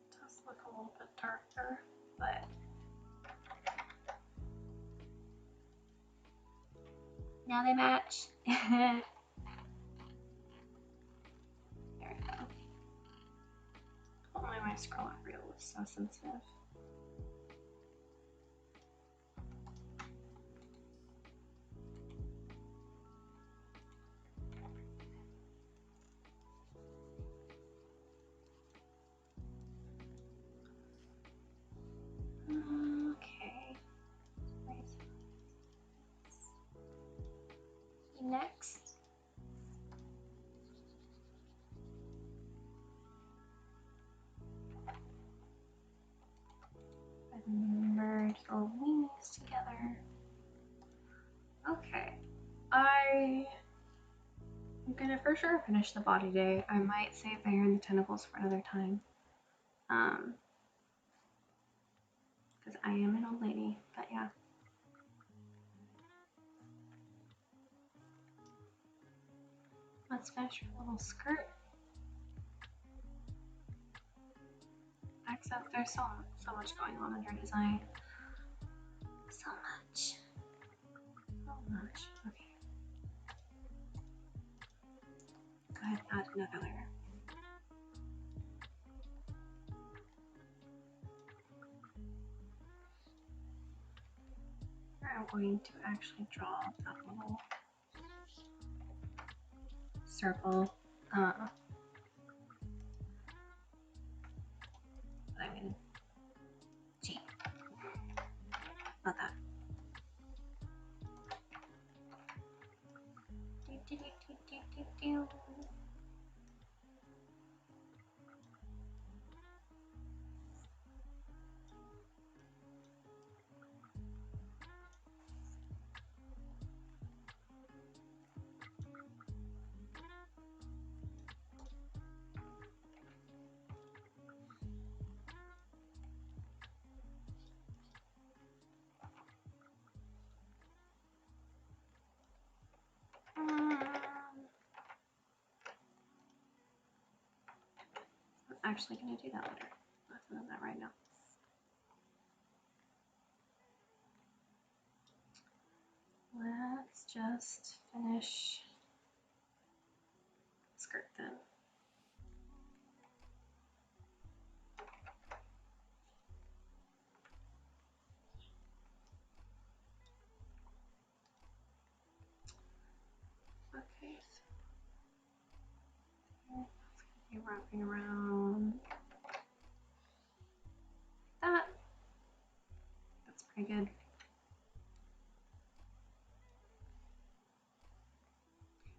It does look a little bit darker, but now they match. There we go. Only my scroll up reel was so sensitive. Okay. Next. Merge the wings together. Okay. I'm gonna for sure finish the body day. I might save the hair and the tentacles for another time. Because I am an old lady, but yeah. Let's finish your little skirt. Except there's so much going on in your design. So much. Okay. Go ahead and add another layer. I'm going to actually draw that little circle. I'm going to actually going to do that later. Let's do that right now. Let's just finish skirt then. Okay, so that's going to be wrapping around that. That's pretty good.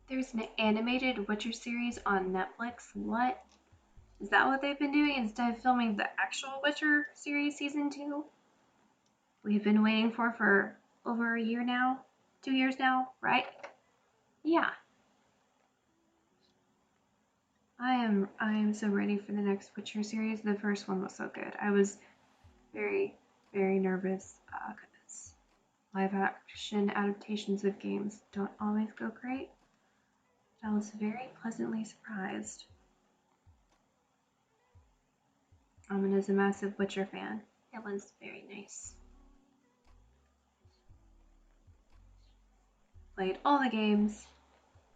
There's an animated Witcher series on Netflix. What? Is that what they've been doing instead of filming the actual Witcher series season 2? We've been waiting for over a year now. 2 years now, right? Yeah. I am so ready for the next Witcher series. The first one was so good. I was very, very nervous because live action adaptations of games don't always go great. I was very pleasantly surprised. And as a massive Witcher fan, it was very nice. Played all the games.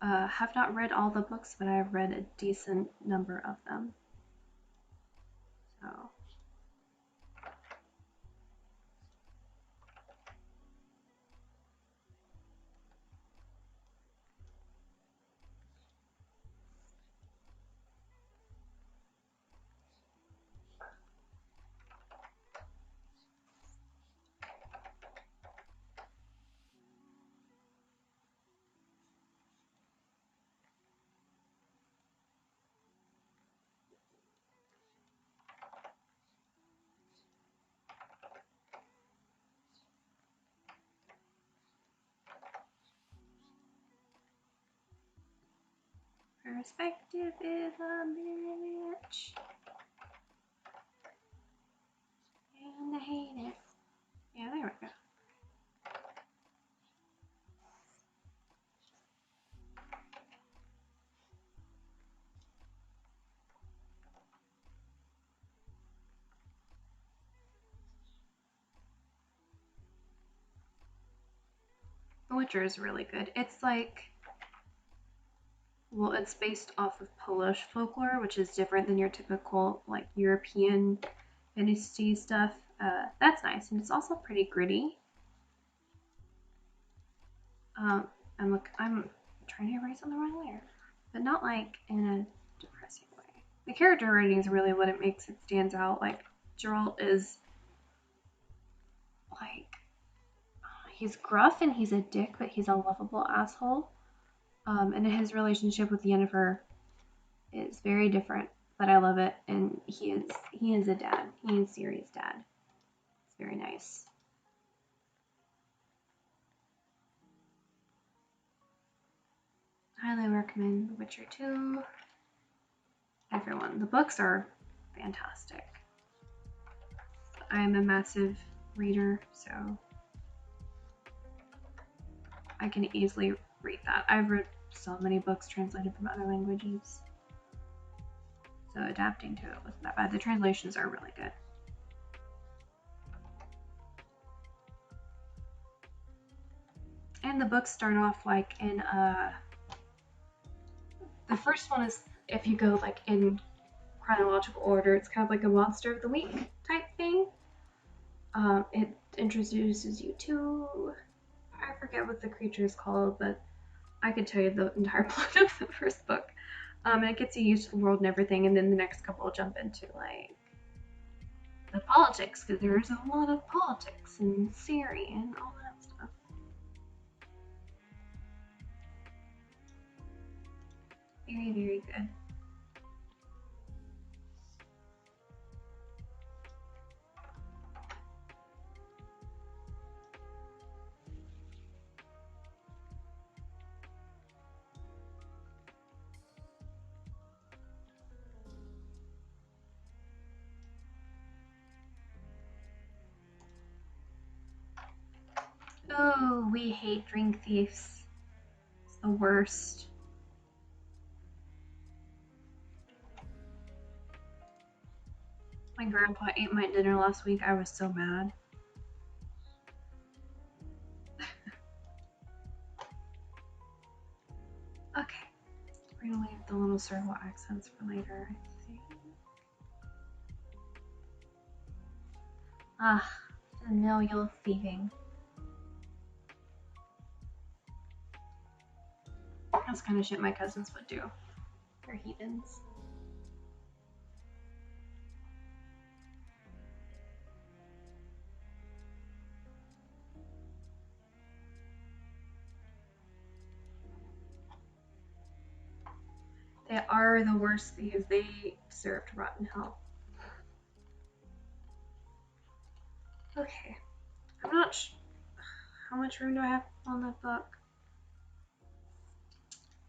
Have not read all the books, but I've read a decent number of them. So. Perspective is a bitch. And I hate it. Yeah, there we go. The Witcher is really good. It's like, well, it's based off of Polish folklore, which is different than your typical like European fantasy stuff. That's nice, and it's also pretty gritty. I'm trying to erase on the wrong layer, but not like in a depressing way. The character writing is really what it makes it stands out. Like Geralt is like he's gruff and he's a dick, but he's a lovable asshole. And his relationship with Yennefer is very different, but I love it. And he is a dad. He is Ciri's dad. It's very nice. Highly recommend The Witcher 2. Everyone, the books are fantastic. I'm a massive reader, so I can easily read that. I've read so many books translated from other languages, so adapting to it wasn't that bad. The translations are really good. And the books start off like in the first one is, if you go like in chronological order, it's kind of like a monster of the week type thing. It introduces you to, I forget what the creature is called, but I could tell you the entire plot of the first book. And it gets you used to the world and everything, and then the next couple will jump into like the politics, because there's a lot of politics and Ciri and all that stuff. Very, very good. Oh, we hate drink thieves. It's the worst. My grandpa ate my dinner last week. I was so mad. Okay. We're gonna leave the little circle accents for later, I think. Ah, familial thieving. That's kind of shit my cousins would do. They're heathens. They are the worst thieves. They deserve to rot in hell. Okay. I'm not how much room do I have on that book?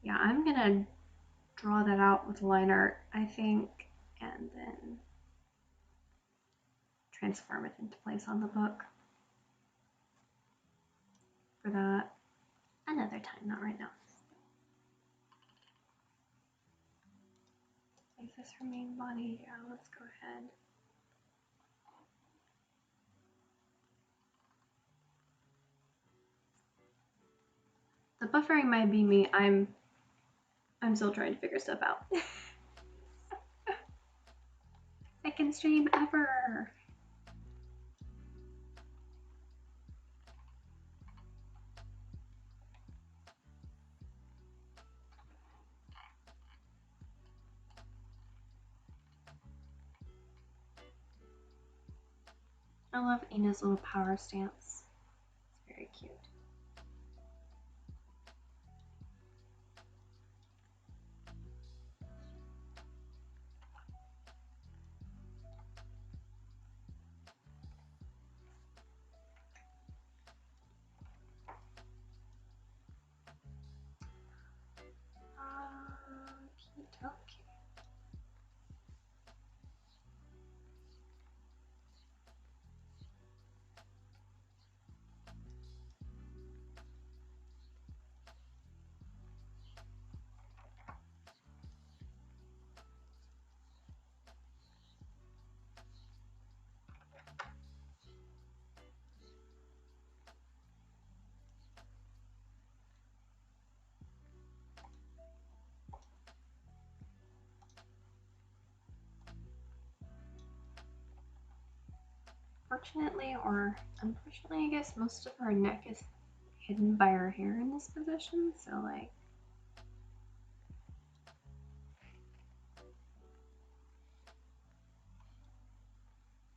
Yeah, I'm gonna draw that out with line art, I think, and then transform it into place on the book. For that, another time, not right now. Is this her main body? Yeah, let's go ahead. The buffering might be me. I'm still trying to figure stuff out. Second stream ever. I love Ina's little power stance. It's very cute. Okay. Fortunately, or unfortunately, I guess most of her neck is hidden by her hair in this position, so like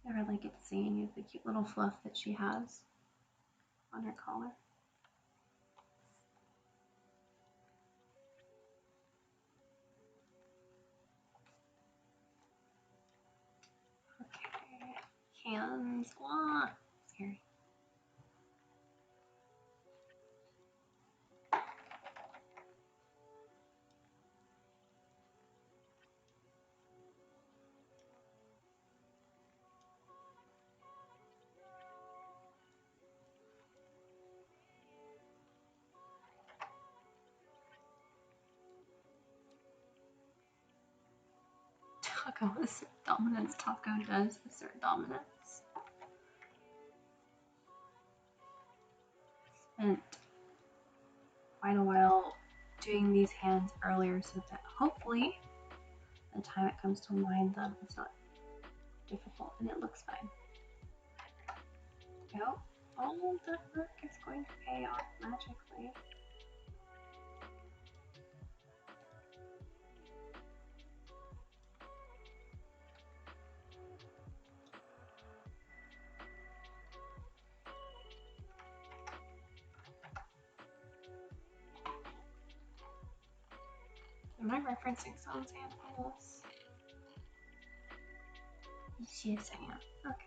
never really get to see any of the cute little fluff that she has on her collar. Okay, hands. Ah, scary. Taco assert dominance. Taco does assert dominance. Spent quite a while doing these hands earlier so that hopefully by the time it comes to wind them, it's not difficult and it looks fine. Yep, all the work is going to pay off magically. Am I referencing some examples? Yes, I am. Okay.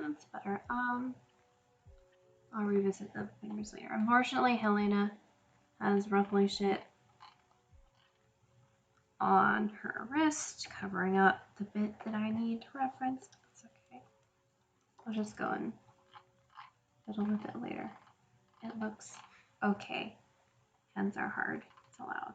That's better. I'll revisit the fingers later. Unfortunately, Helena has ruffly shit on her wrist, covering up the bit that I need to reference. That's okay. I'll just go and fiddle with it later. It looks okay. Hands are hard. It's allowed.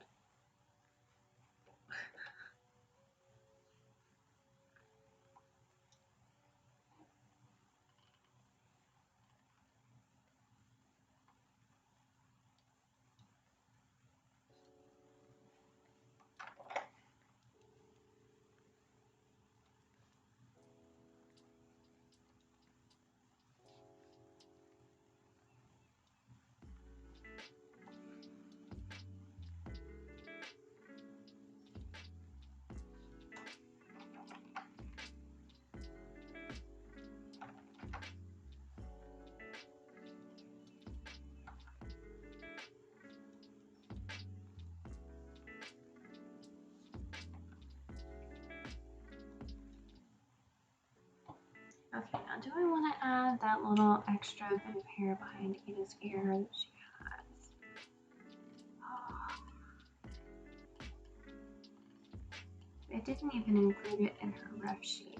Okay, now do I want to add that little extra bit of hair behind Ada's ear that she has? Oh. It didn't even include it in her ref sheet.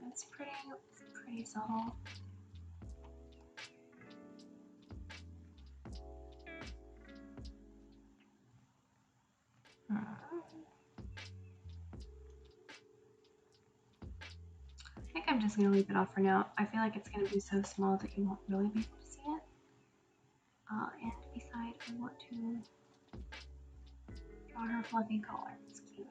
It's pretty subtle. I think I'm just going to leave it off for now. I feel like it's going to be so small that you won't really be able to see it. And besides, I want to draw her fluffy collar. It's cute.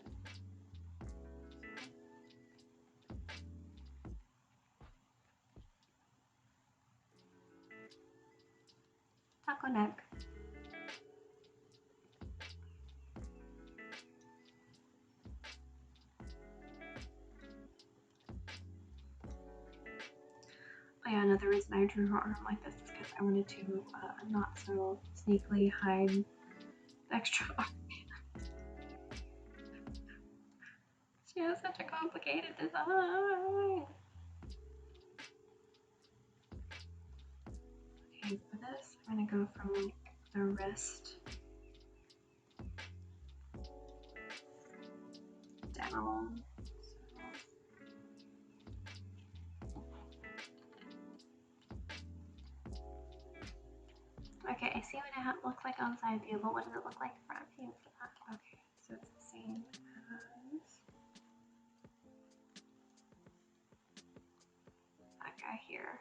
Taco neck. Oh yeah, another reason I drew her arm like this is because I wanted to not so sneakily hide the extra arm. She has such a complicated design. Okay, for this, I'm gonna go from the wrist down. Okay, I see what it looks like on side view, but what does it look like front view for that? Okay, so it's the same as that guy here.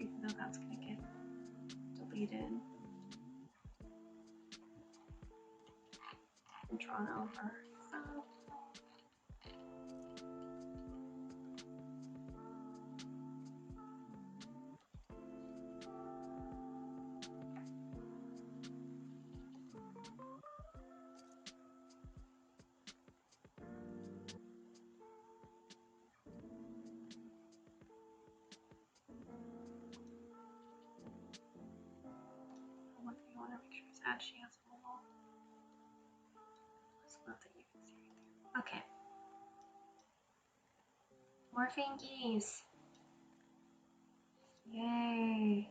Even though that's gonna get deleted and drawn over. So one thing I want to make sure is that she has a little split that you can see right there. Okay. More fingies. Yay.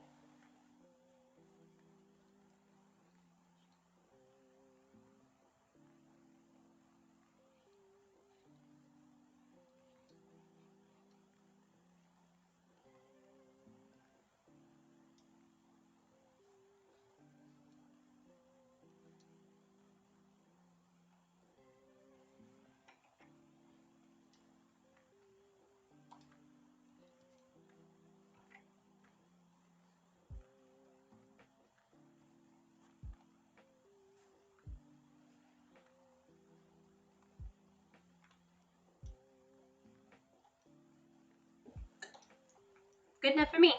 Good enough for me.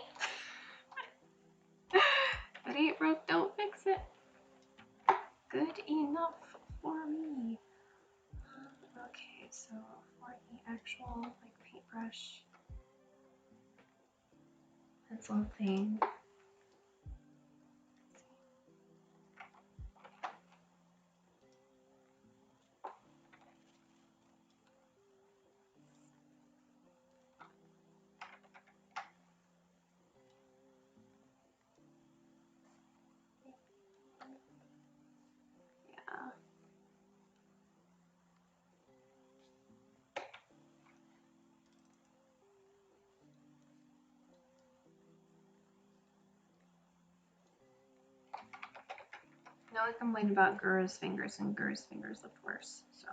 If it ain't broke, don't fix it. Good enough for me. Okay, so for the actual like paintbrush pencil thing. Yeah. No one complained about Gura's fingers, and Gura's fingers looked worse, so.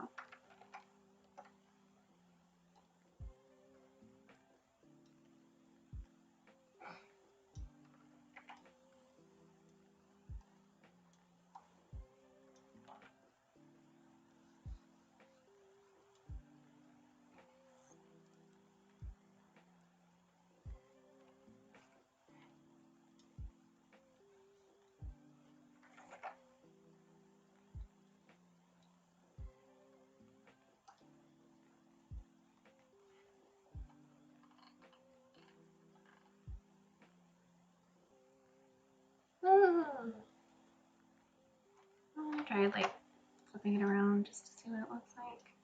I'm gonna try like flipping it around just to see what it looks like.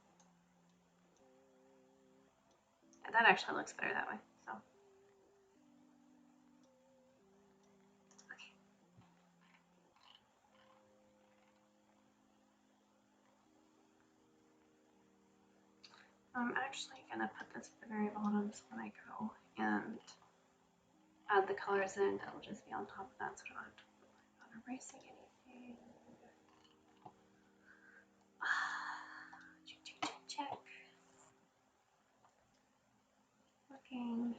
Yeah, that actually looks better that way. So, okay. I'm actually gonna put this at the very bottom so when I go and add the colors in, it'll just be on top of that, so I don't have to worry about erasing anything. Check, check, check, check. Looking.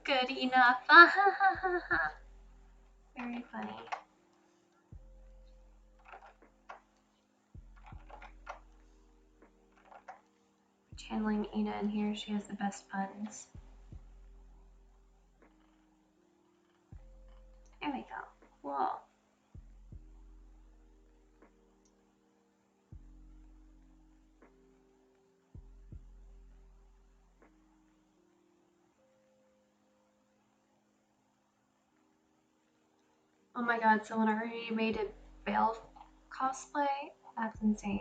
Good enough. Very funny. Channeling Ina in here, she has the best puns. There we go. Whoa. Oh my god, someone already made a Belle cosplay? That's insane.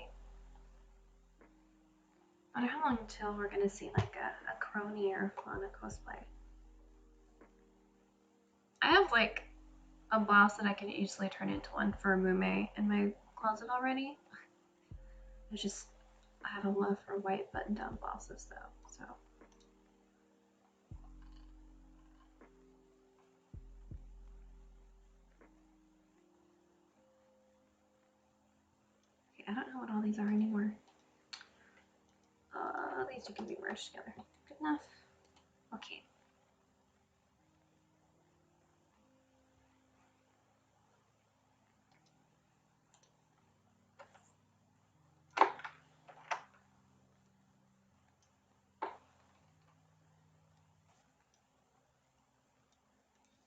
I wonder how long until we're gonna see like a crony or on a cosplay. I have like a blouse that I can easily turn into one for a muumei in my closet already. It's just, I have a love for white button-down blouses though, so. Okay, I don't know what all these are anymore. These two can be merged together. Good enough. Okay.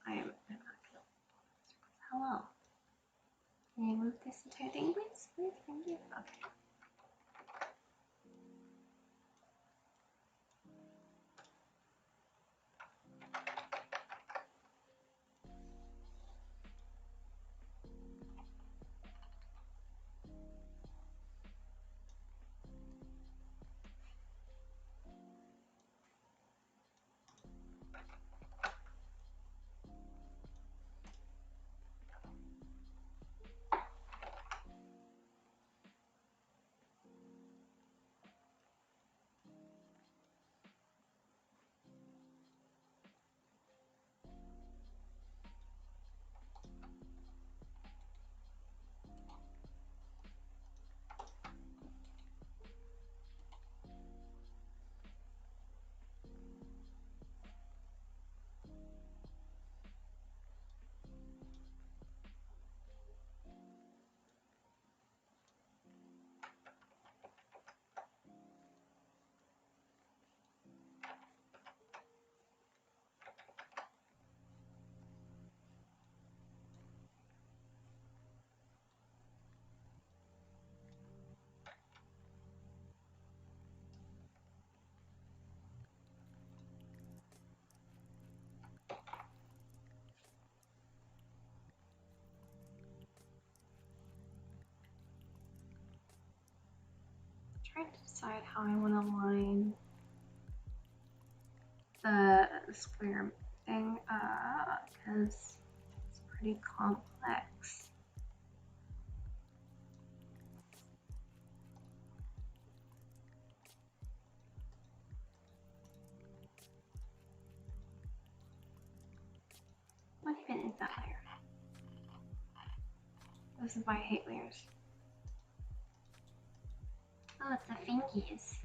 I'm not gonna. Hello. Can you move this entire thing, please? Please, thank you. Okay. trying to decide how I want to line the square thing because it's pretty complex. What even is that layer? This is why I hate layers. Oh, it's the fingies.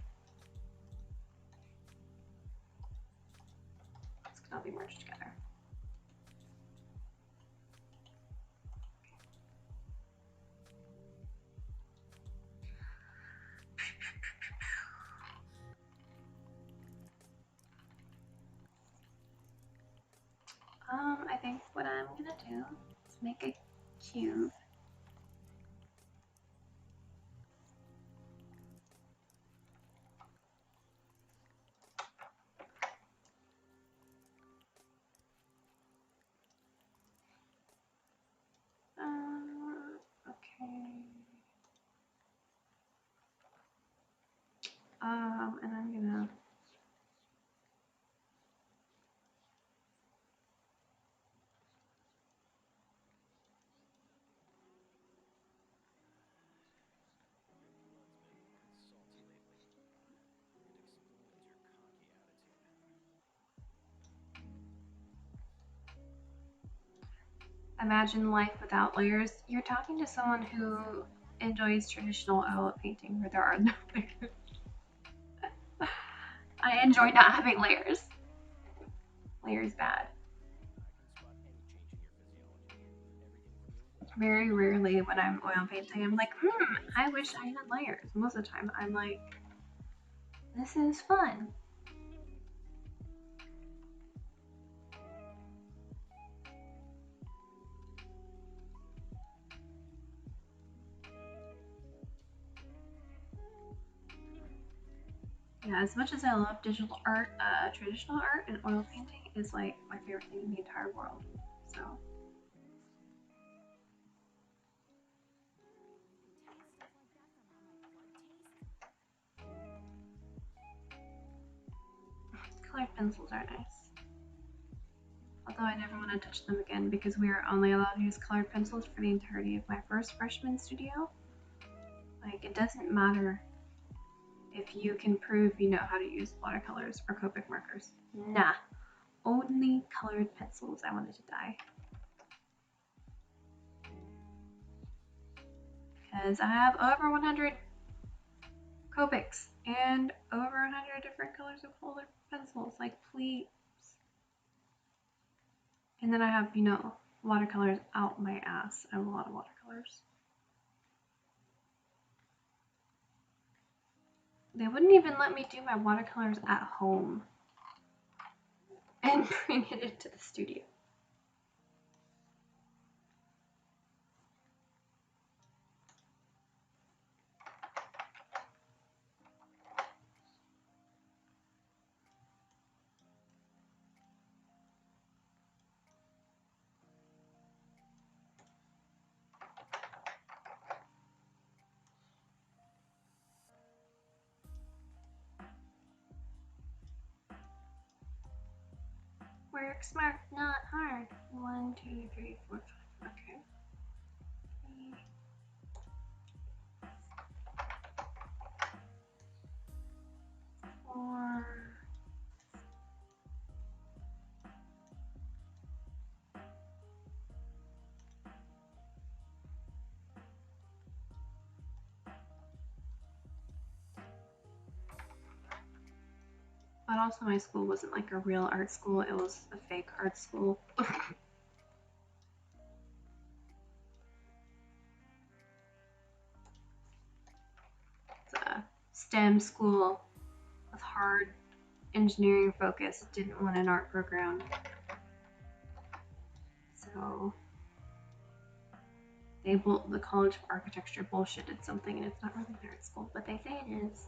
It's gonna be merged together. I think what I'm gonna do is make a cube. Okay. And I'm gonna imagine life without layers. You're talking to someone who enjoys traditional oil painting where there are no layers. I enjoy not having layers. Layers bad. Very rarely when I'm oil painting, I'm like, I wish I had layers. Most of the time, I'm like, this is fun. Yeah, as much as I love digital art, traditional art and oil painting is like my favorite thing in the entire world. So. Colored pencils are nice. Although I never want to touch them again because we are only allowed to use colored pencils for the entirety of my first freshman studio. Like, it doesn't matter if you can prove you know how to use watercolors or Copic markers. Nah. Only colored pencils. I wanted to die. Because I have over 100 Copics and over 100 different colors of colored pencils. Like, please. And then I have, you know, watercolors out my ass. I have a lot of watercolors. They wouldn't even let me do my watercolors at home and bring it into the studio. Work smart, not hard. 1, 2, 3, 4, 5. Okay. 3. Four. But also my school wasn't like a real art school, it was a fake art school. It's a STEM school with hard engineering focus, didn't want an art program. So the College of Architecture bullshitted something and it's not really an art school, but they say it is.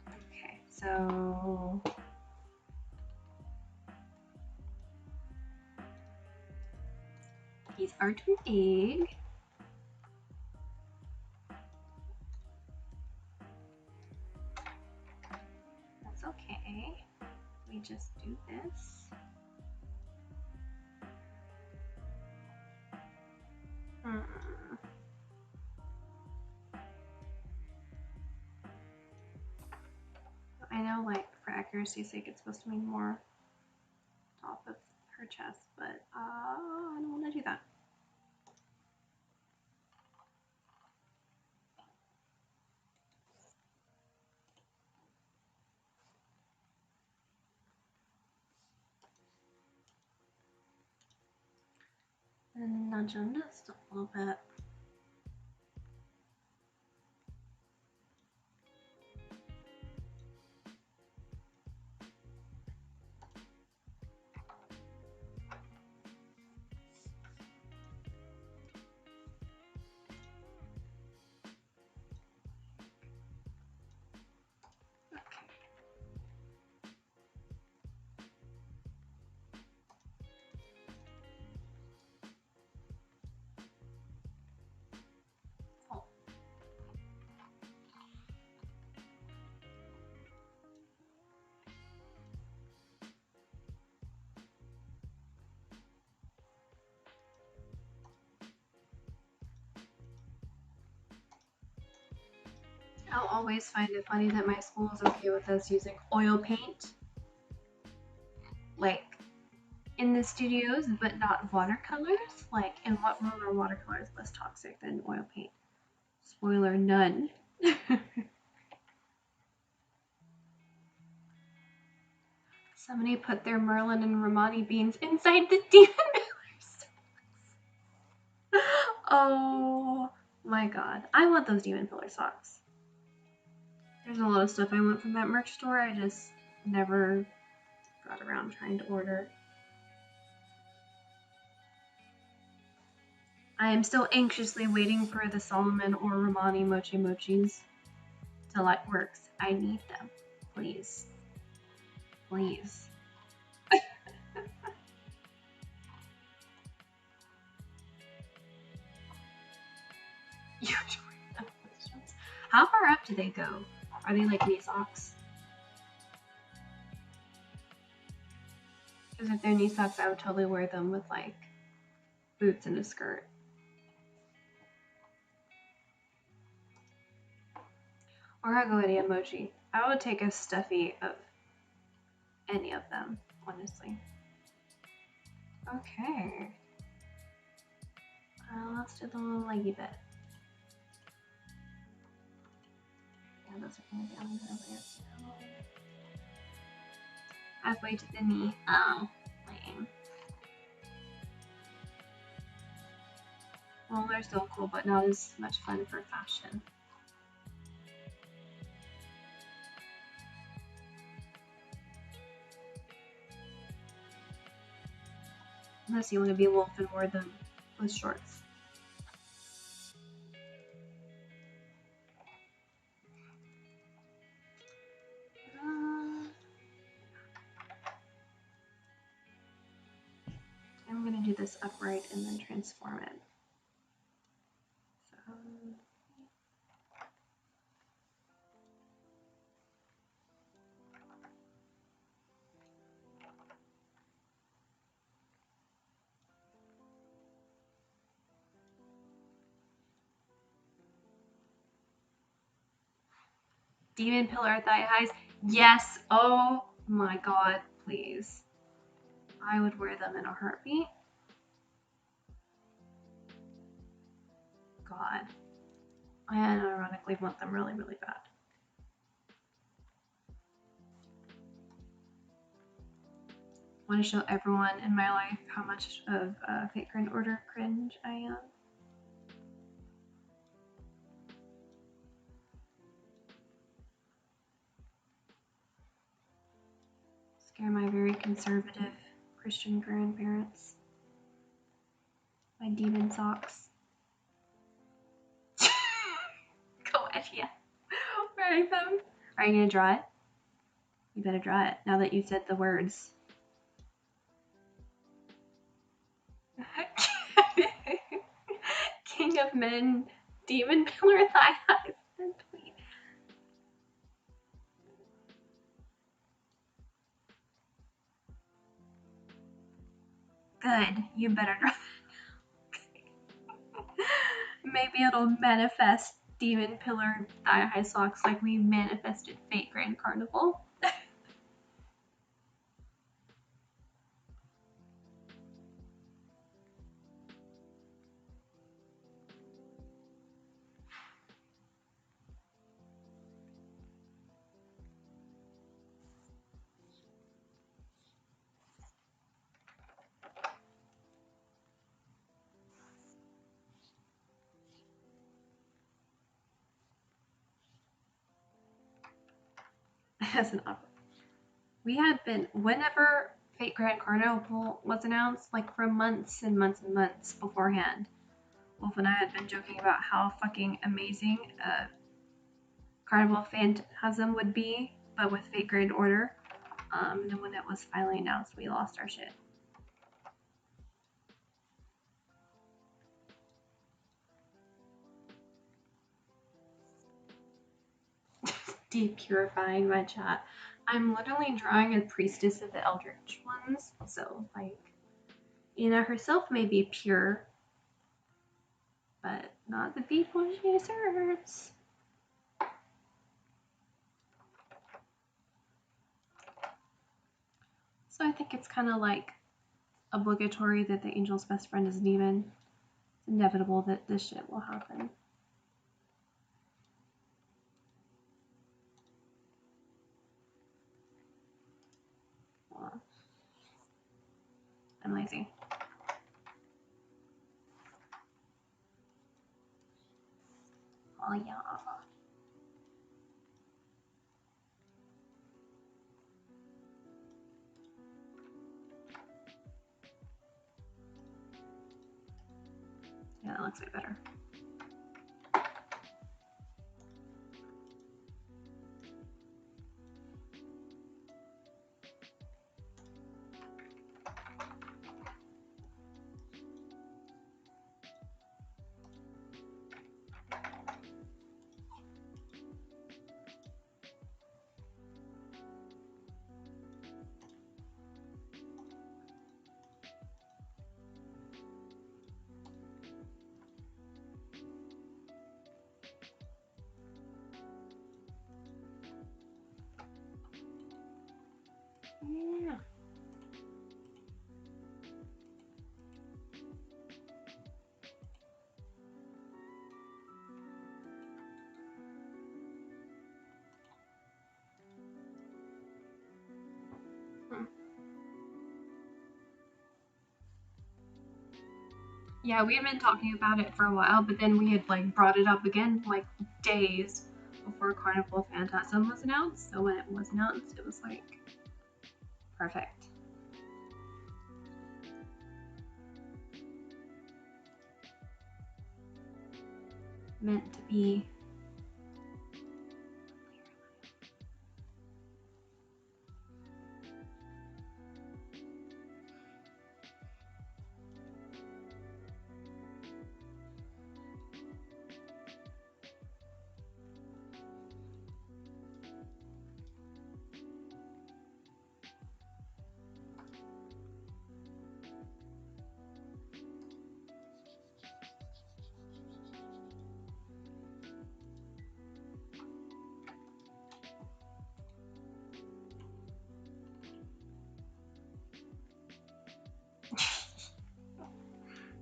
Okay, so these are too big. okay. We just do this. I know, like, for accuracy's sake, it's supposed to mean more top of her chest, but I don't want to do that. And nudge them just a little bit. I'll always find it funny that my school is okay with us using oil paint, like, in the studios, but not watercolors. Like, in what world are watercolors less toxic than oil paint? Spoiler, none. Somebody put their Merlin and Romani beans inside the Demon Miller socks. Oh my god. I want those Demon Pillar socks. There's a lot of stuff I want from that merch store. I just never got around trying to order. I am still anxiously waiting for the Solomon or Romani Mochi Mochis to like works. I need them. Please. Please. How far up do they go? Are they like knee socks? Because if they're knee socks, I would totally wear them with like boots and a skirt. Or I'll go any emoji. I would take a stuffy of any of them, honestly. Okay. Let's do the little leggy bit. Yeah, those are going to be on there too. Halfway to the knee. Oh, lame. Well, they're still cool, but not as much fun for fashion. Unless you want to be a wolf and wear them with shorts. I'm going to do this upright and then transform it. So, Demon Pillar thigh highs. Yes. Oh my god, please. I would wear them in a heartbeat. God. I unironically want them really, really bad. I want to show everyone in my life how much of Fate Grand Order cringe I am. Scare my very conservative Christian grandparents. My demon socks. Go ahead, yeah. Wearing them. Are you gonna draw it? You better draw it now that you said the words. King of Men, Demon Pillar thigh highs. Good. You better draw that. Maybe it'll manifest demon pillar thigh high socks like we manifested Fate Grand Carnival. As an opera. We had been, whenever Fate Grand Carnival was announced, like for months and months and months beforehand, Wolf and I had been joking about how fucking amazing Carnival Phantasm would be, but with Fate Grand Order. And then when it was finally announced, we lost our shit. Deep purifying my chat. I'm literally drawing a priestess of the Eldritch ones, so like Ina herself may be pure, but not the people she serves. So I think it's kind of like obligatory that the angel's best friend is a demon. It's inevitable that this shit will happen. I'm lazy. Oh yeah. Yeah, that looks way better. Yeah. Yeah, we had been talking about it for a while, but then we had like brought it up again like days before Carnival Phantasm was announced. So when it was announced, it was like perfect. Meant to be.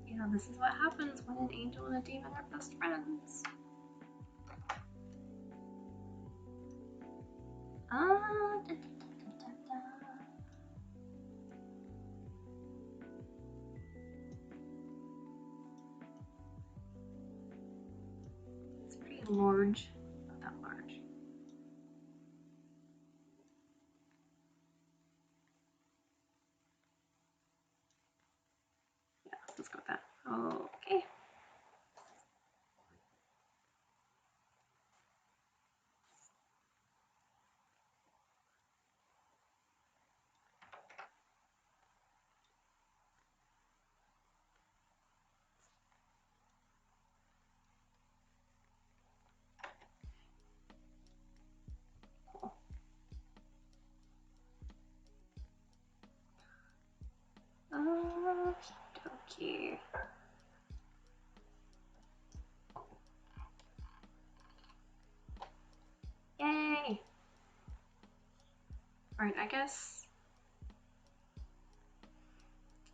You know, this is what happens when an angel and a demon are best friends. It's pretty large. Not that large. Yeah, let's go with that. Okay. Okay. Yay! Alright, I guess.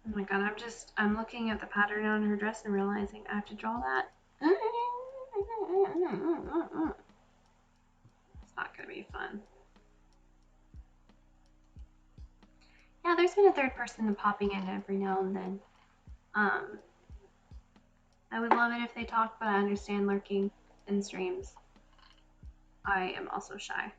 Oh my god, I'm looking at the pattern on her dress and realizing I have to draw that. It's not gonna be fun. Yeah, there's been a third person popping in every now and then. I would love it if they talked, but I understand lurking in streams. I am also shy.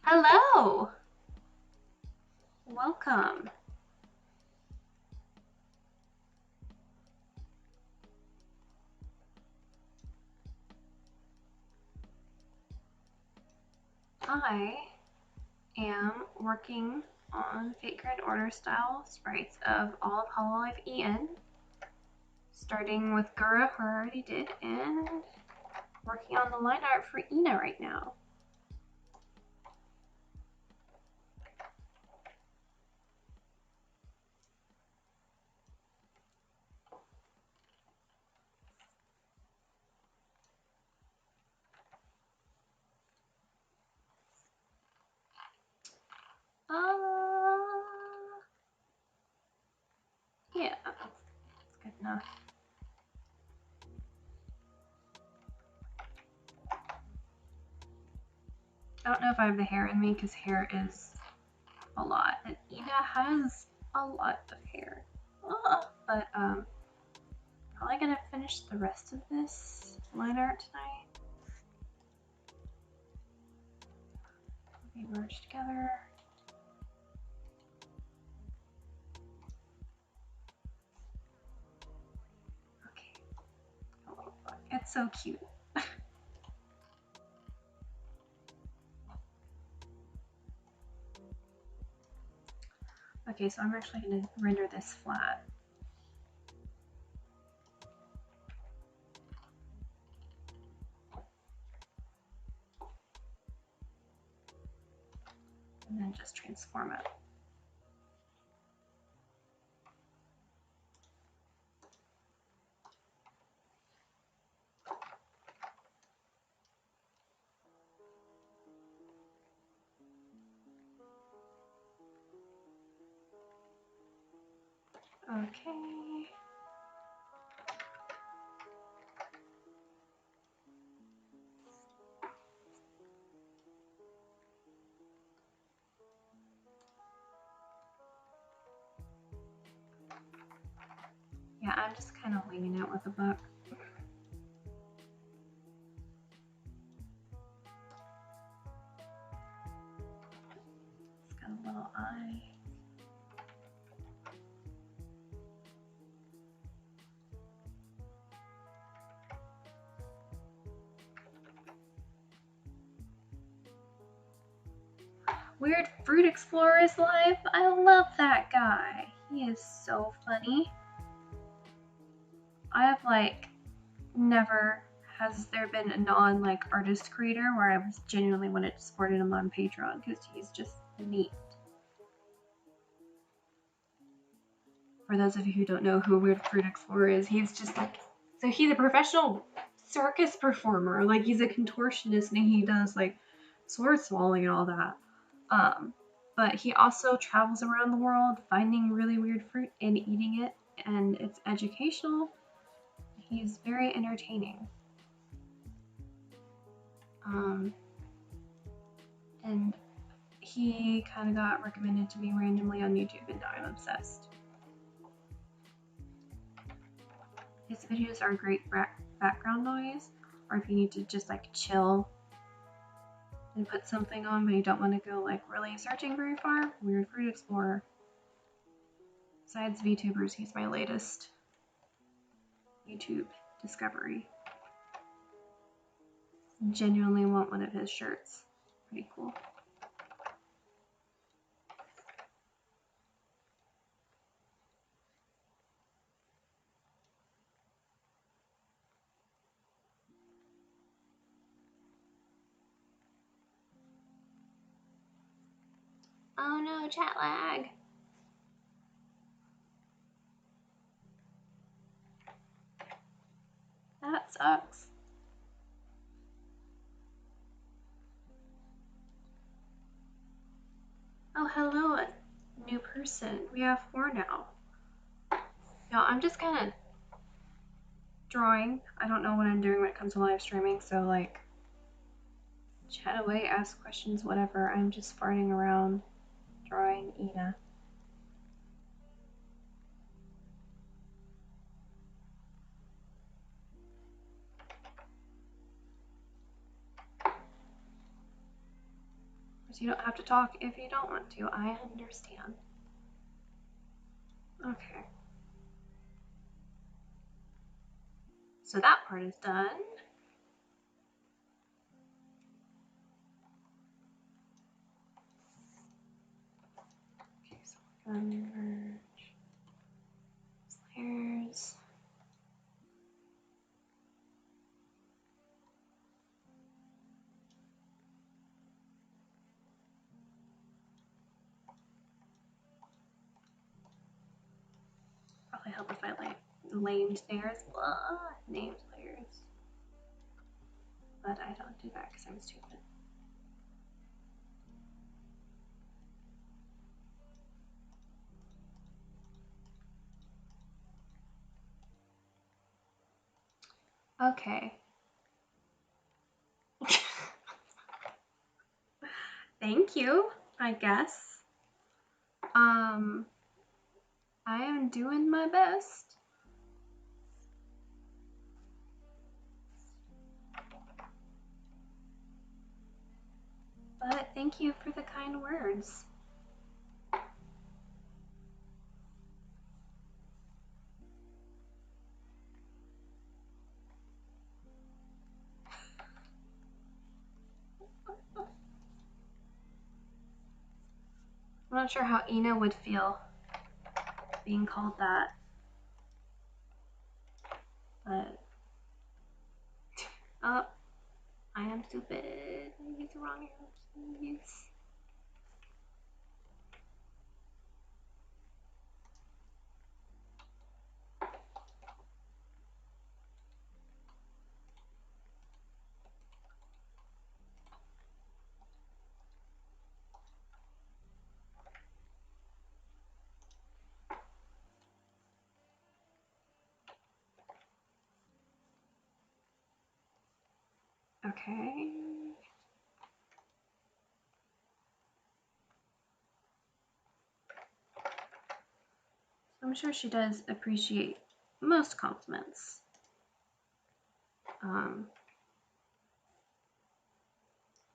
Hello! Welcome. I am working on Fate Grand Order style sprites of all of Hololive EN, starting with Gura, who I already did, and working on the line art for Ina right now. Yeah, that's good enough. I don't know if I have the hair in me because hair is a lot, and Ina has a lot of hair. But probably gonna finish the rest of this line art tonight. Be merged together. Okay. Oh, it's so cute. Okay, so I'm actually going to render this flat. And then just transform it. Okay. Yeah, I'm just kind of winging it with a book. It's got a little eye. Weird Fruit Explorer is live. I love that guy. He is so funny. I have like never has there been a non like artist creator where I was genuinely wanted to support him on Patreon because he's just neat. For those of you who don't know who Weird Fruit Explorer is, he's just like, so he's a professional circus performer. Like he's a contortionist and he does like sword swallowing and all that. But he also travels around the world finding really weird fruit and eating it, and it's educational. He's very entertaining. And he kind of got recommended to me randomly on YouTube, and now I'm obsessed. His videos are great background noise, or if you need to just like chill and put something on but you don't want to go like really searching very far, Weird Fruit Explorer. Besides VTubers, he's my latest YouTube discovery. Genuinely want one of his shirts. Pretty cool. Oh no, chat lag. That sucks. Oh, hello, a new person. We have 4 now. Y'all, I'm just kind of drawing. I don't know what I'm doing when it comes to live streaming, so like, chat away, ask questions, whatever. I'm just farting around, drawing Ina. You don't have to talk if you don't want to. I understand. Okay. So that part is done. Okay, so we're gonna merge layers. Probably help if I like named layers. Blah, named layers. But I don't do that because I'm stupid. Okay. Thank you, I guess. I am doing my best. But thank you for the kind words. I'm not sure how Ina would feel being called that. But oh, I am stupid. I used the wrong arrow keys. Okay. I'm sure she does appreciate most compliments.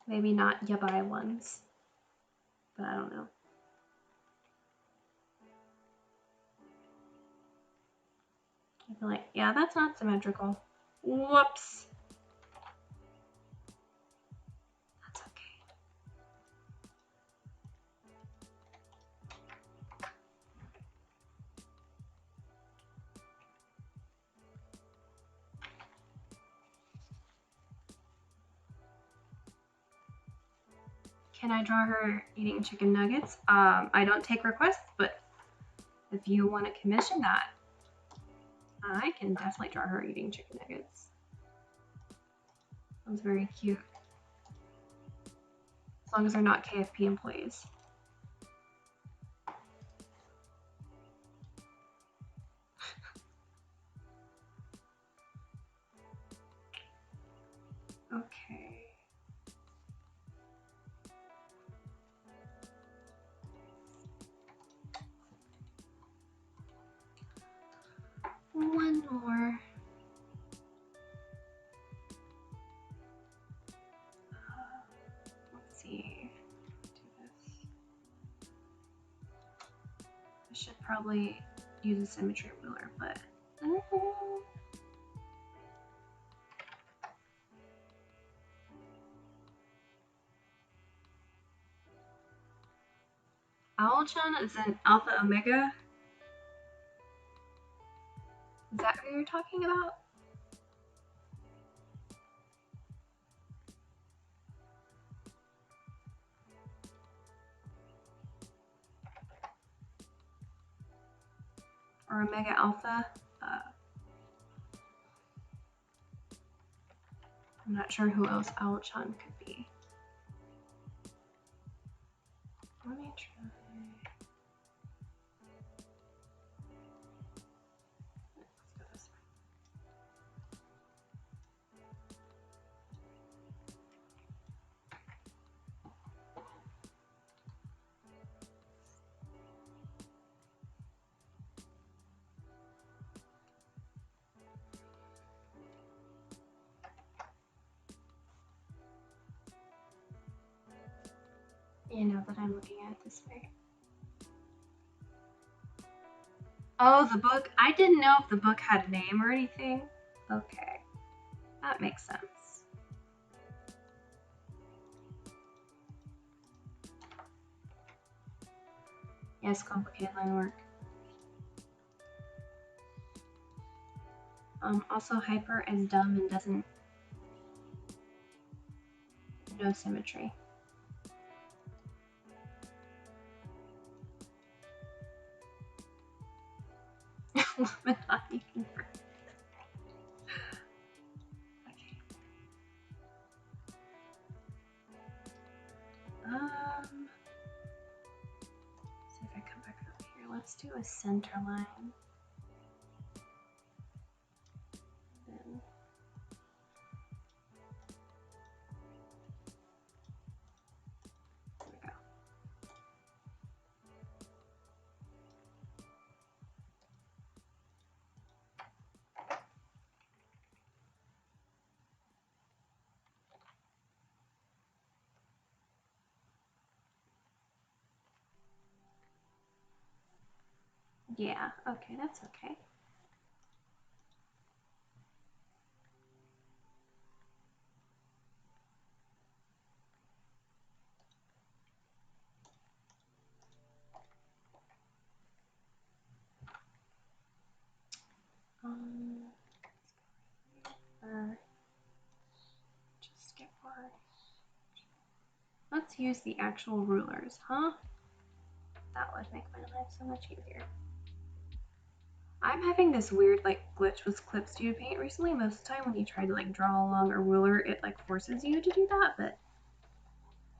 Maybe not yabai ones, but I don't know. I feel like, yeah, that's not symmetrical. Whoops. That's okay. Can I draw her eating chicken nuggets? I don't take requests, but if you want to commission that, I can definitely draw her eating chicken nuggets. Sounds very cute. As long as they're not KFP employees. Okay. One more. Let's see. Do this. I should probably use a symmetry ruler, but Owl-chan is an Alpha Omega. Is that who you're talking about? or Omega Alpha. I'm not sure who else Owl-chan could be. Let me try. Let's go this way. Yeah, now that I'm looking at it this way. Oh, the book. I didn't know if the book had a name or anything. Okay, that makes sense. Yes, complicated line work. Also, Hyper is dumb and doesn't know symmetry. Illuminati confirmed. Okay. See if I come back over here. Let's do a center line. Then there we go. Yeah, okay, that's okay. Or just get bored. Let's use the actual rulers, huh? That would make my life so much easier. I'm having this weird like glitch with Clip Studio Paint recently. Most of the time when you try to like draw along a ruler, it like forces you to do that, but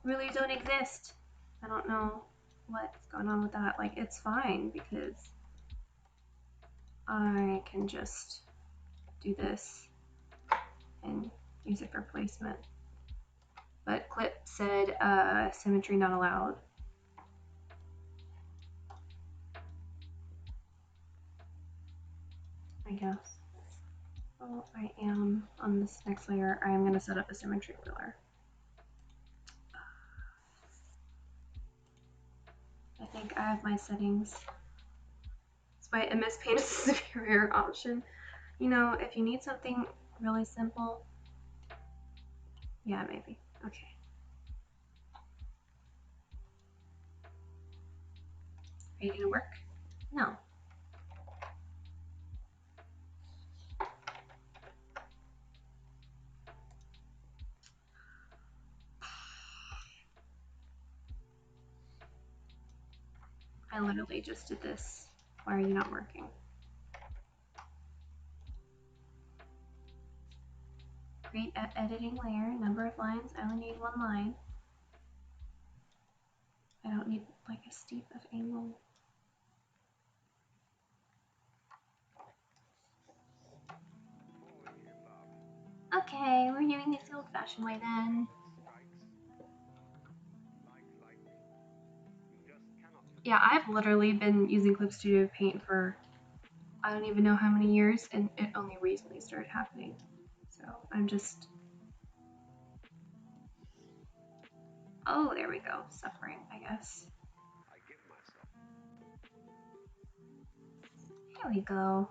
rulers don't exist. I don't know what's going on with that. Like it's fine because I can just do this and use it for placement. But Clip said symmetry not allowed. I guess. Oh, I am on this next layer. I am going to set up a symmetry ruler. I think I have my settings. That's why MS Paint is a superior option. You know, if you need something really simple, yeah, maybe. Okay. Are you gonna work? No. I literally just did this. Why are you not working? Create an editing layer, number of lines. I only need one line. I don't need like a steep of angle. Okay, we're doing this the old-fashioned way then. Yeah, I've literally been using Clip Studio Paint for I don't even know how many years, and it only recently started happening. So I'm just... Oh, there we go. Suffering, I guess. Here we go.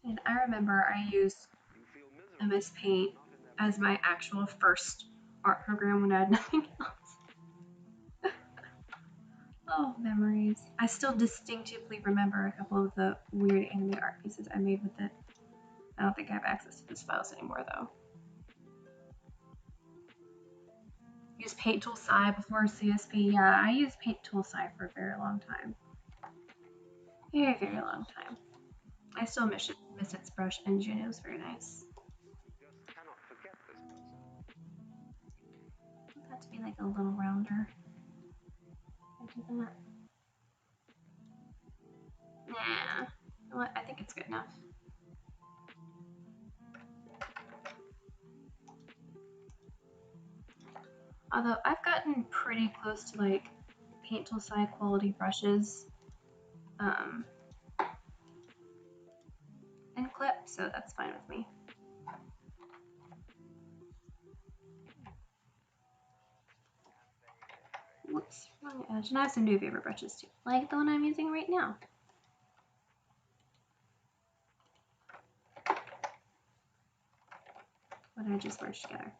And I remember I used MS Paint as my actual first art program when I had nothing else. Oh, memories. I still distinctively remember a couple of the weird anime art pieces I made with it. I don't think I have access to these files anymore though. Use Paint Tool Sci before CSP. Yeah, I used Paint Tool Sci for a very long time. Very, very long time. I still miss its brush engine. It was very nice. I want that to be like a little rounder. I do that. Nah. You know what? I think it's good enough. Although I've gotten pretty close to like Paint Tool Sci quality brushes in clip, so that's fine with me. Whoops, wrong edge. And I have some new favorite brushes too, like the one I'm using right now. What did I just merge together?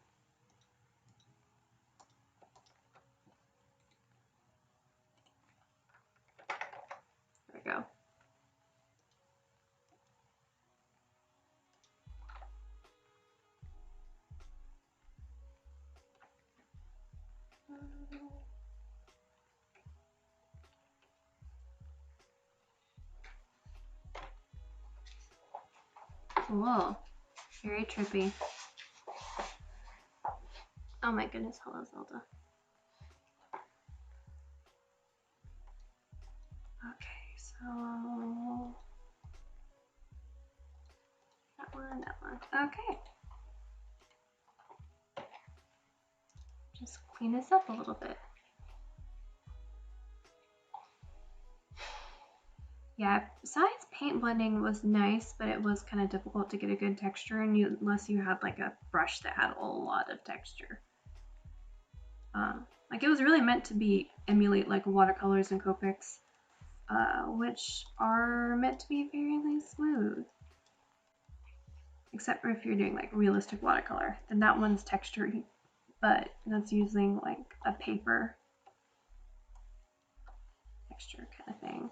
There we go. Cool. Very trippy. Oh my goodness, hello Zelda. Okay, so that one. Okay. Just clean this up a little bit. Yeah, besides paint blending was nice, but it was kind of difficult to get a good texture unless you had like a brush that had a lot of texture. Like it was really meant to emulate like watercolors and Copics, which are meant to be fairly smooth. Except for if you're doing like realistic watercolor, then that one's textured, but that's using like a paper texture kind of thing.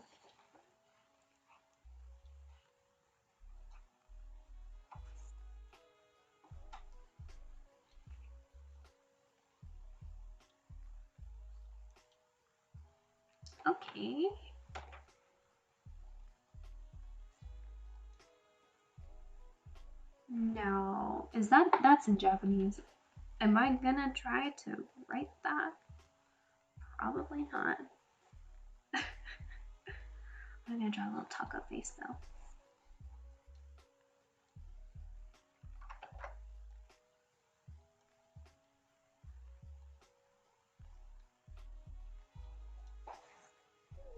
Okay. No, that's in Japanese? Am I gonna try to write that? Probably not. I'm gonna draw a little taco face though.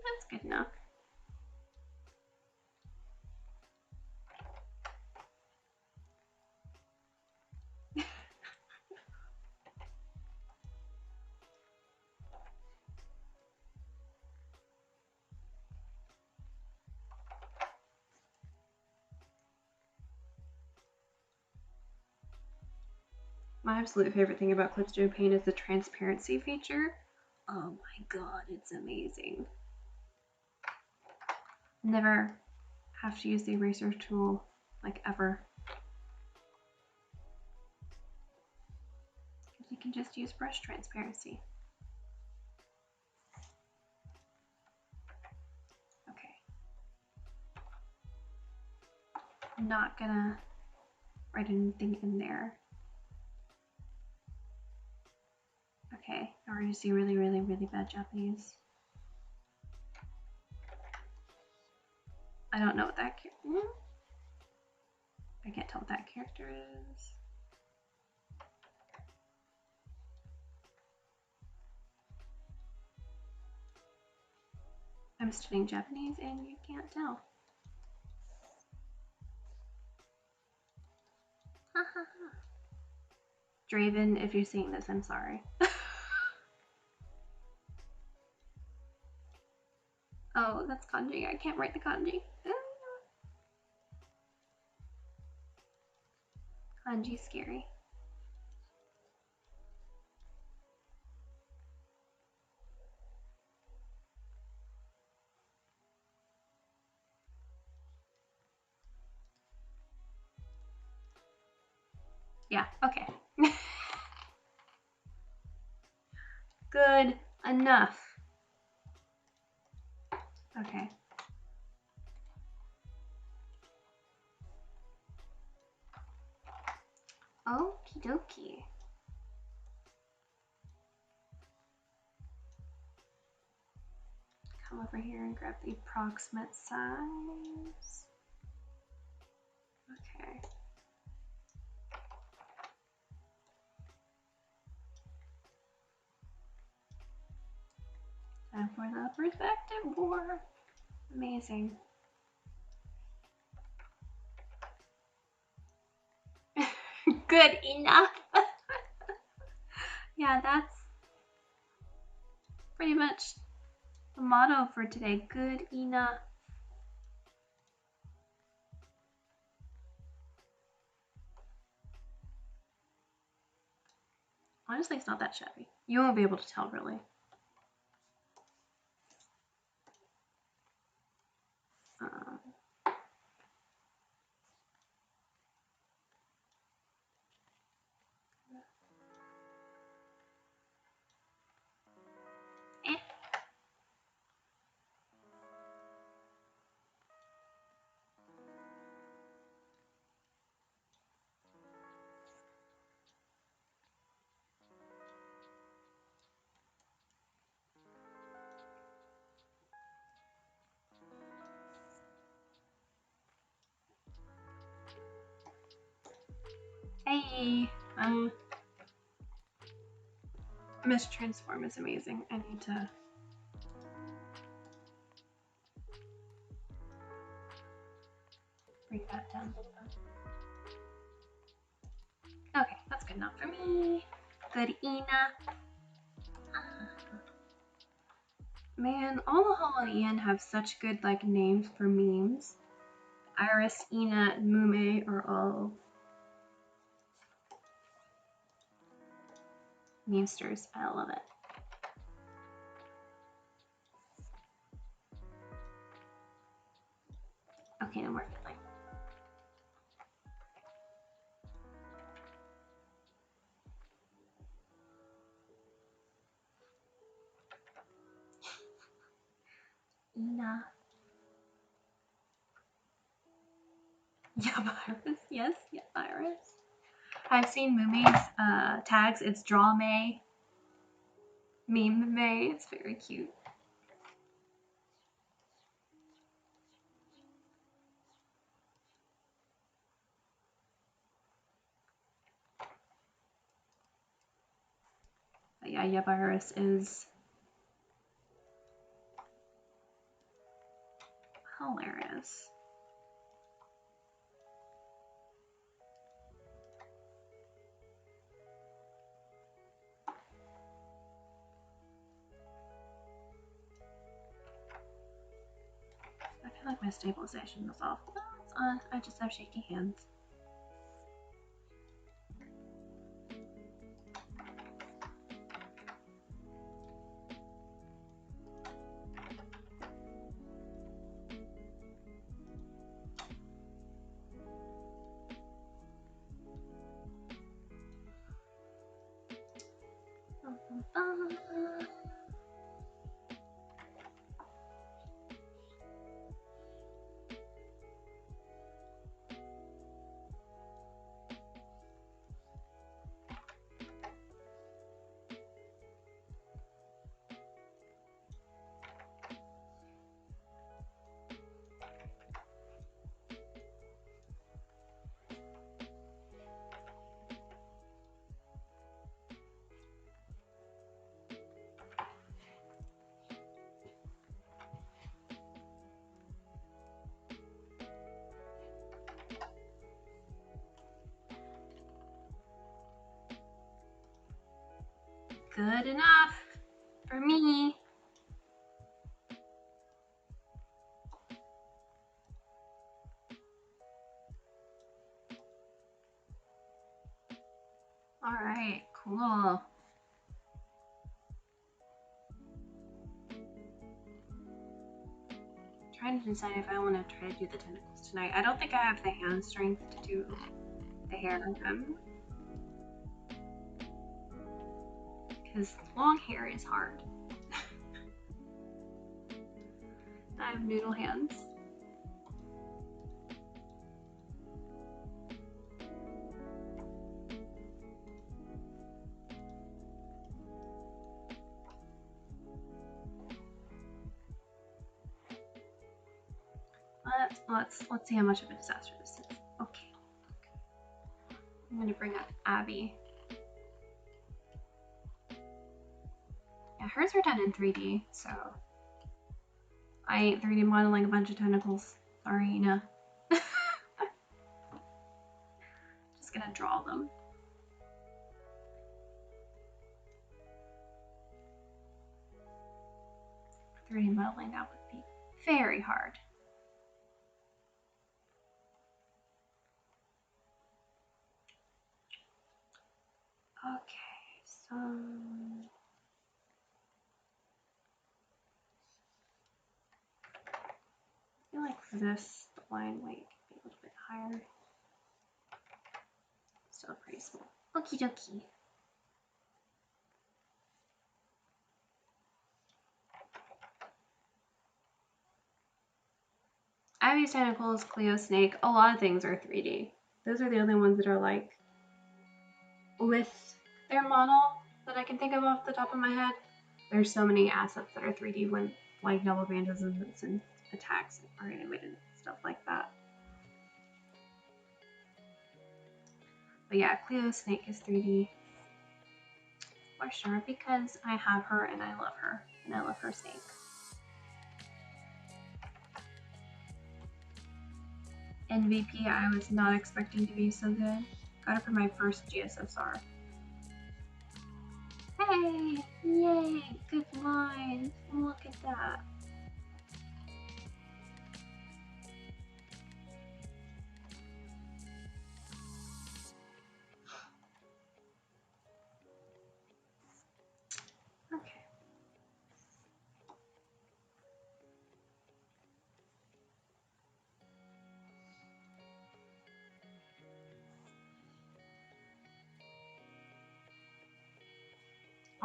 That's good enough. My absolute favorite thing about Clipstudio Paint is the transparency feature. Oh my god, it's amazing. Never have to use the eraser tool, like ever. Because you can just use brush transparency. Okay. I'm not gonna write anything in there. Okay, I already see really, really, really bad Japanese. I don't know what that character. I can't tell what that character is. I'm studying Japanese and you can't tell. Draven, if you're seeing this, I'm sorry. Oh, that's kanji. I can't write the kanji. Kanji's scary. Yeah, okay. Good enough. Okay. Okie dokie. Come over here and grab the approximate size. Okay. Time for the perspective war. Amazing. Good enough. Yeah, that's pretty much the motto for today. Good enough. Honestly, it's not that shabby. You won't be able to tell, really. Eh. Hey, Miss Transform is amazing. I need to bring that down a little bit. Okay, that's good enough for me. Good enough. Man, all the Holo have such good like names for memes. Iris, Ina, and Mume are all memesters. I love it. Okay, no more fiddling. Ina. Yeah, Iris. Yes, yeah, Iris. I've seen Mume's tags. It's Draw May. Meme May. It's very cute. But yeah, Yabaris is hilarious. I feel like my stabilization was off. No, it's on. I just have shaky hands. Good enough for me. All right, cool. Trying to decide if I want to try to do the tentacles tonight. I don't think I have the hand strength to do the hair on them. because long hair is hard. I have noodle hands. Let's see how much of a disaster this is. Okay. I'm gonna bring up Abby. Yeah, hers are done in 3D, so I ain't 3D modeling a bunch of tentacles. Sorry, Ina. Just gonna draw them. 3D modeling, that would be very hard. Okay, so I feel like for this, the line weight could be a little bit higher. Still pretty small. Okie dokie. Abby's tentacles, Cleo snake, a lot of things are 3D. Those are the only ones that are like with their model that I can think of off the top of my head. There's so many assets that are 3D when like double phantasms and attacks are animated and stuff like that. But yeah, Cleo snake is 3D for sure because I have her and I love her and I love her snake. MVP I was not expecting to be so good. Got it for my first GSSR. Hey! Yay! Good line! Look at that. Okay.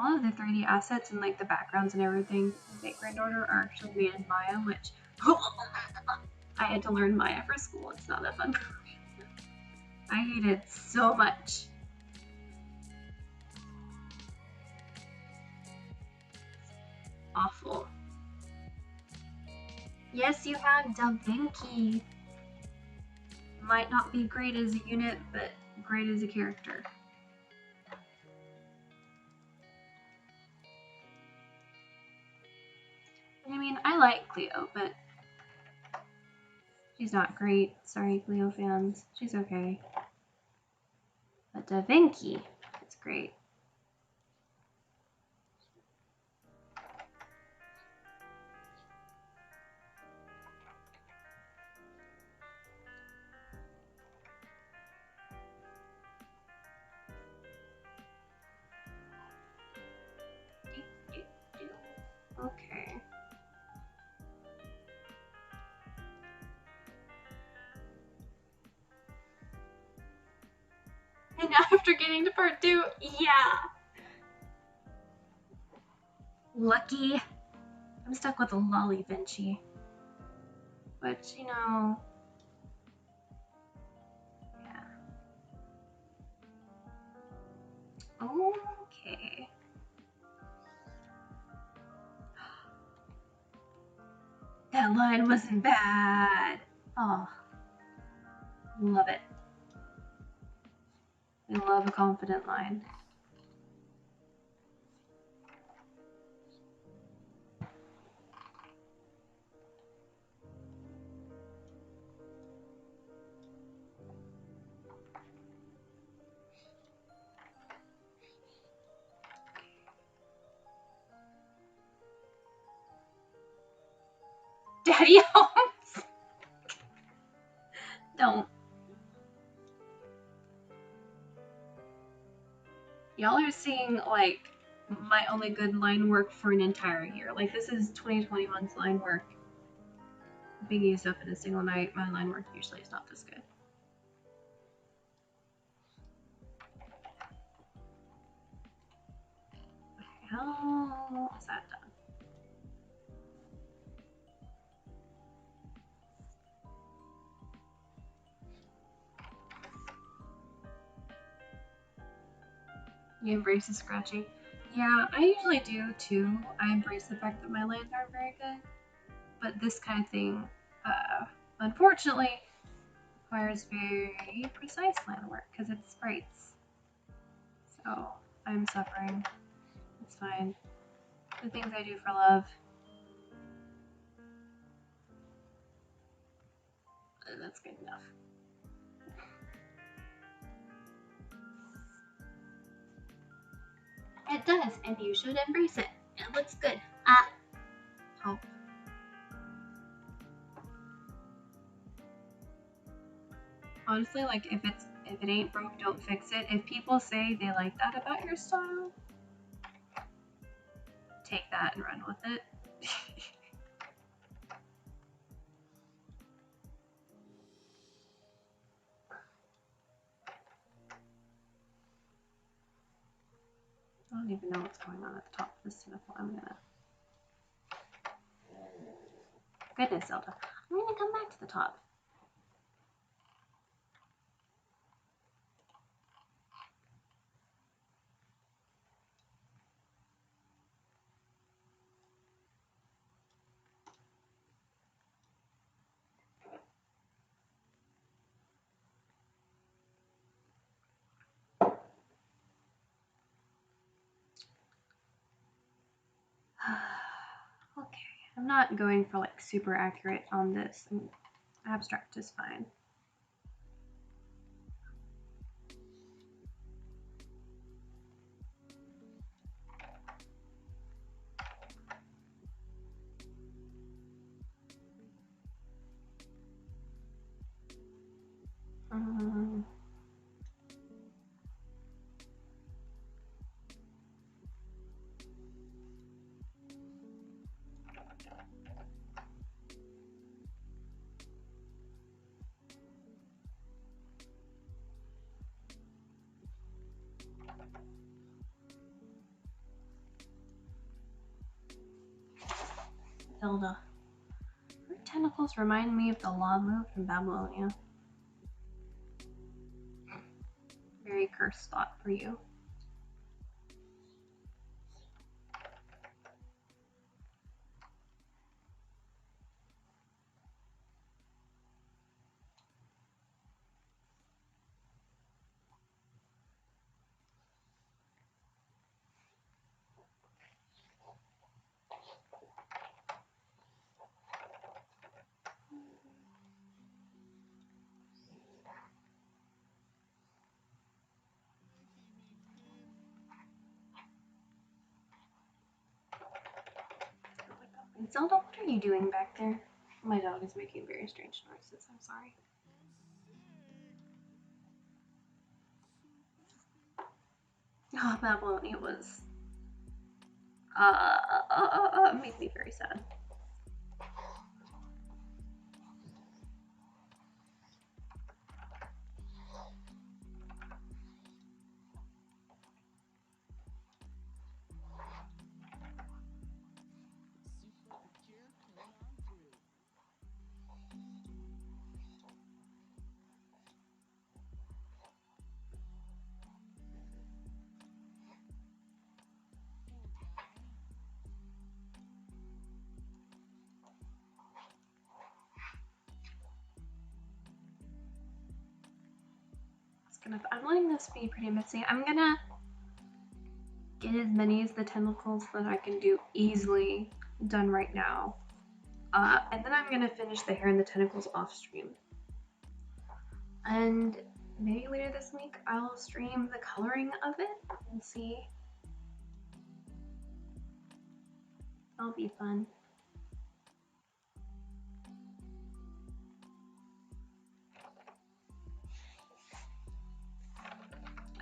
All of the 3D assets and like the backgrounds and everything in Fate Grand Order are actually made in Maya, which I had to learn Maya for school. It's not that fun. I hate it so much. Awful. Yes, you have Da Vinci. Might not be great as a unit, but great as a character. I mean, I like Cleo, but she's not great. Sorry, Cleo fans. She's okay. But Da Vinci is great. Okay. And now after getting to part 2, yeah! Lucky. I'm stuck with a Lolly Vinci. But, you know... Yeah. Okay. That line wasn't bad. Oh. Love it. I love a confident line. Daddy Holmes! Don't. Y'all are seeing, like, my only good line work for an entire year. Like, this is 2021's line work. Being used up in a single night, my line work usually is not this good. hell is that done? You embrace the scratching. Yeah, I usually do too. I embrace the fact that my lines aren't very good. But this kind of thing, unfortunately, requires very precise line work because it's sprites. So I'm suffering. It's fine. The things I do for love. That's good enough. It does, and you should embrace it. It looks good. Oh. Honestly, like if it ain't broke, don't fix it. If people say they like that about your style, take that and run with it. I don't even know what's going on at the top of this tentacle. Goodness, Zelda. I'm gonna come back to the top. Okay, I'm not going for like super accurate on this. Abstract is fine. Hilda. Her tentacles remind me of the Lamu from Babylonia. Very cursed thought for you. Zelda, what are you doing back there? My dog is making very strange noises. I'm sorry. Oh, Babylonia was made me very sad. I'm letting this be pretty messy. I'm gonna get as many as the tentacles that I can do easily done right now. And then I'm gonna finish the hair and the tentacles off stream. And maybe later this week I'll stream the coloring of it and see. That'll be fun.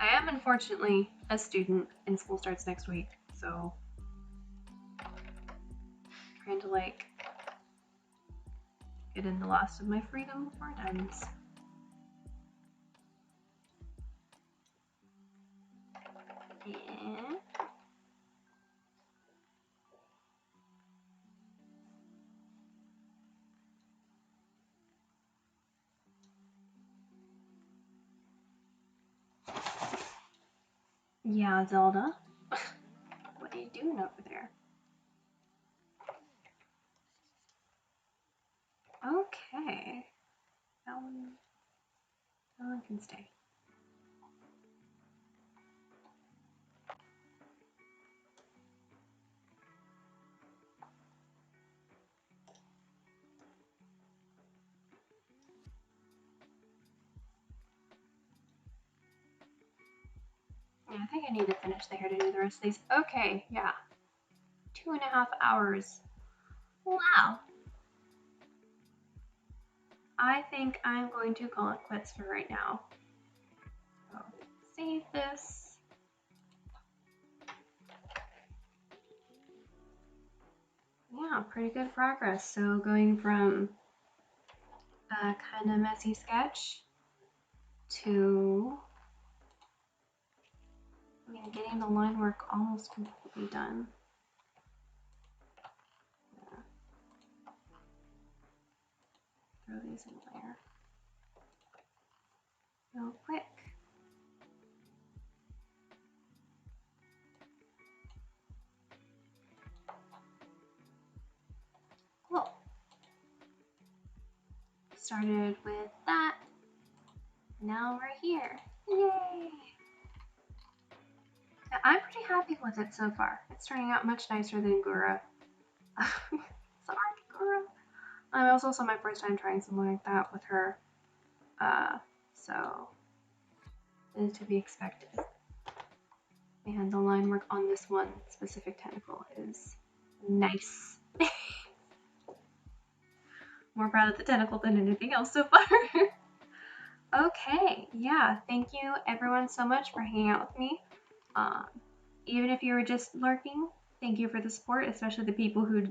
I am unfortunately a student and school starts next week, so trying to like get in the last of my freedom before it ends. Yeah. Yeah, Zelda. What are you doing over there? Okay. That one can stay. Yeah, I think I need to finish the hair to do the rest of these. Okay, yeah. 2.5 hours. Wow. I think I'm going to call it quits for right now. So, save this. Yeah, pretty good progress. So going from a kind of messy sketch to, I mean, getting the line work almost completely done. Yeah. Throw these in there real quick. Cool. Started with that. Now we're here. Yay! I'm pretty happy with it so far. It's turning out much nicer than Gura. Sorry, Gura. It was also my first time trying something like that with her. So it is to be expected. And the line work on this one specific tentacle is nice. More proud of the tentacle than anything else so far. Okay, yeah, thank you everyone so much for hanging out with me. Even if you were just lurking, thank you for the support, especially the people who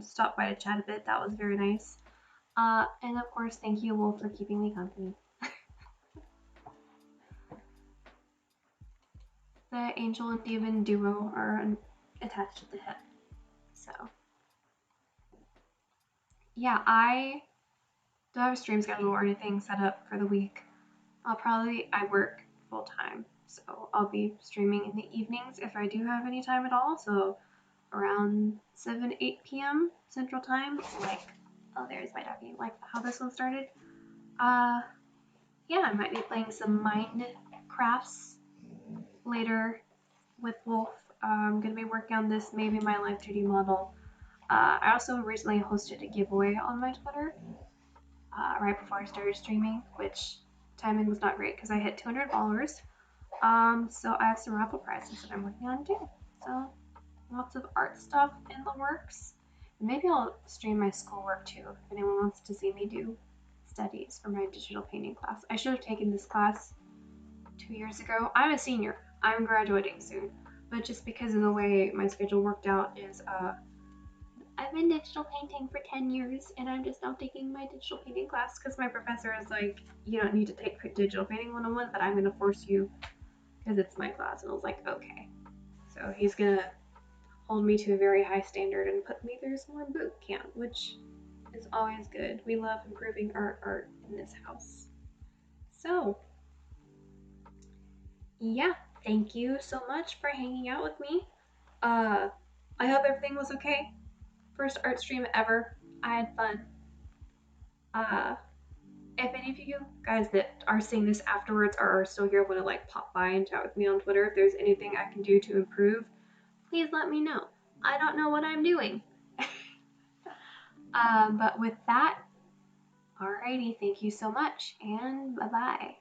stopped by to chat a bit. That was very nice. And of course, thank you, Wolf, for keeping me company. The angel and demon duo are attached to the hip. So, yeah, I don't have a stream schedule or anything set up for the week. I work full time, so I'll be streaming in the evenings if I do have any time at all. So around 7, 8 p.m. Central Time, like, oh, there's my doggy, like how this one started. Yeah, I might be playing some Minecrafts later with Wolf. I'm gonna be working on this, maybe my live 2D model. I also recently hosted a giveaway on my Twitter right before I started streaming, which timing was not great because I hit 200 followers. So I have some raffle prizes that I'm working on too. So lots of art stuff in the works. Maybe I'll stream my schoolwork too if anyone wants to see me do studies for my digital painting class. I should have taken this class 2 years ago. I'm a senior. I'm graduating soon. But just because of the way my schedule worked out is I've been digital painting for 10 years and I'm just now taking my digital painting class because my professor is like, you don't need to take digital painting 101, but I'm going to force you because it's my class. And I was like, okay. So he's going to hold me to a very high standard and put me through some more boot camp, which is always good. We love improving our art in this house. So, yeah, thank you so much for hanging out with me. I hope everything was okay. First art stream ever. I had fun. If any of you guys that are seeing this afterwards or are still here want to like pop by and chat with me on Twitter, if there's anything I can do to improve, please let me know. I don't know what I'm doing. But with that, alrighty, thank you so much and bye-bye.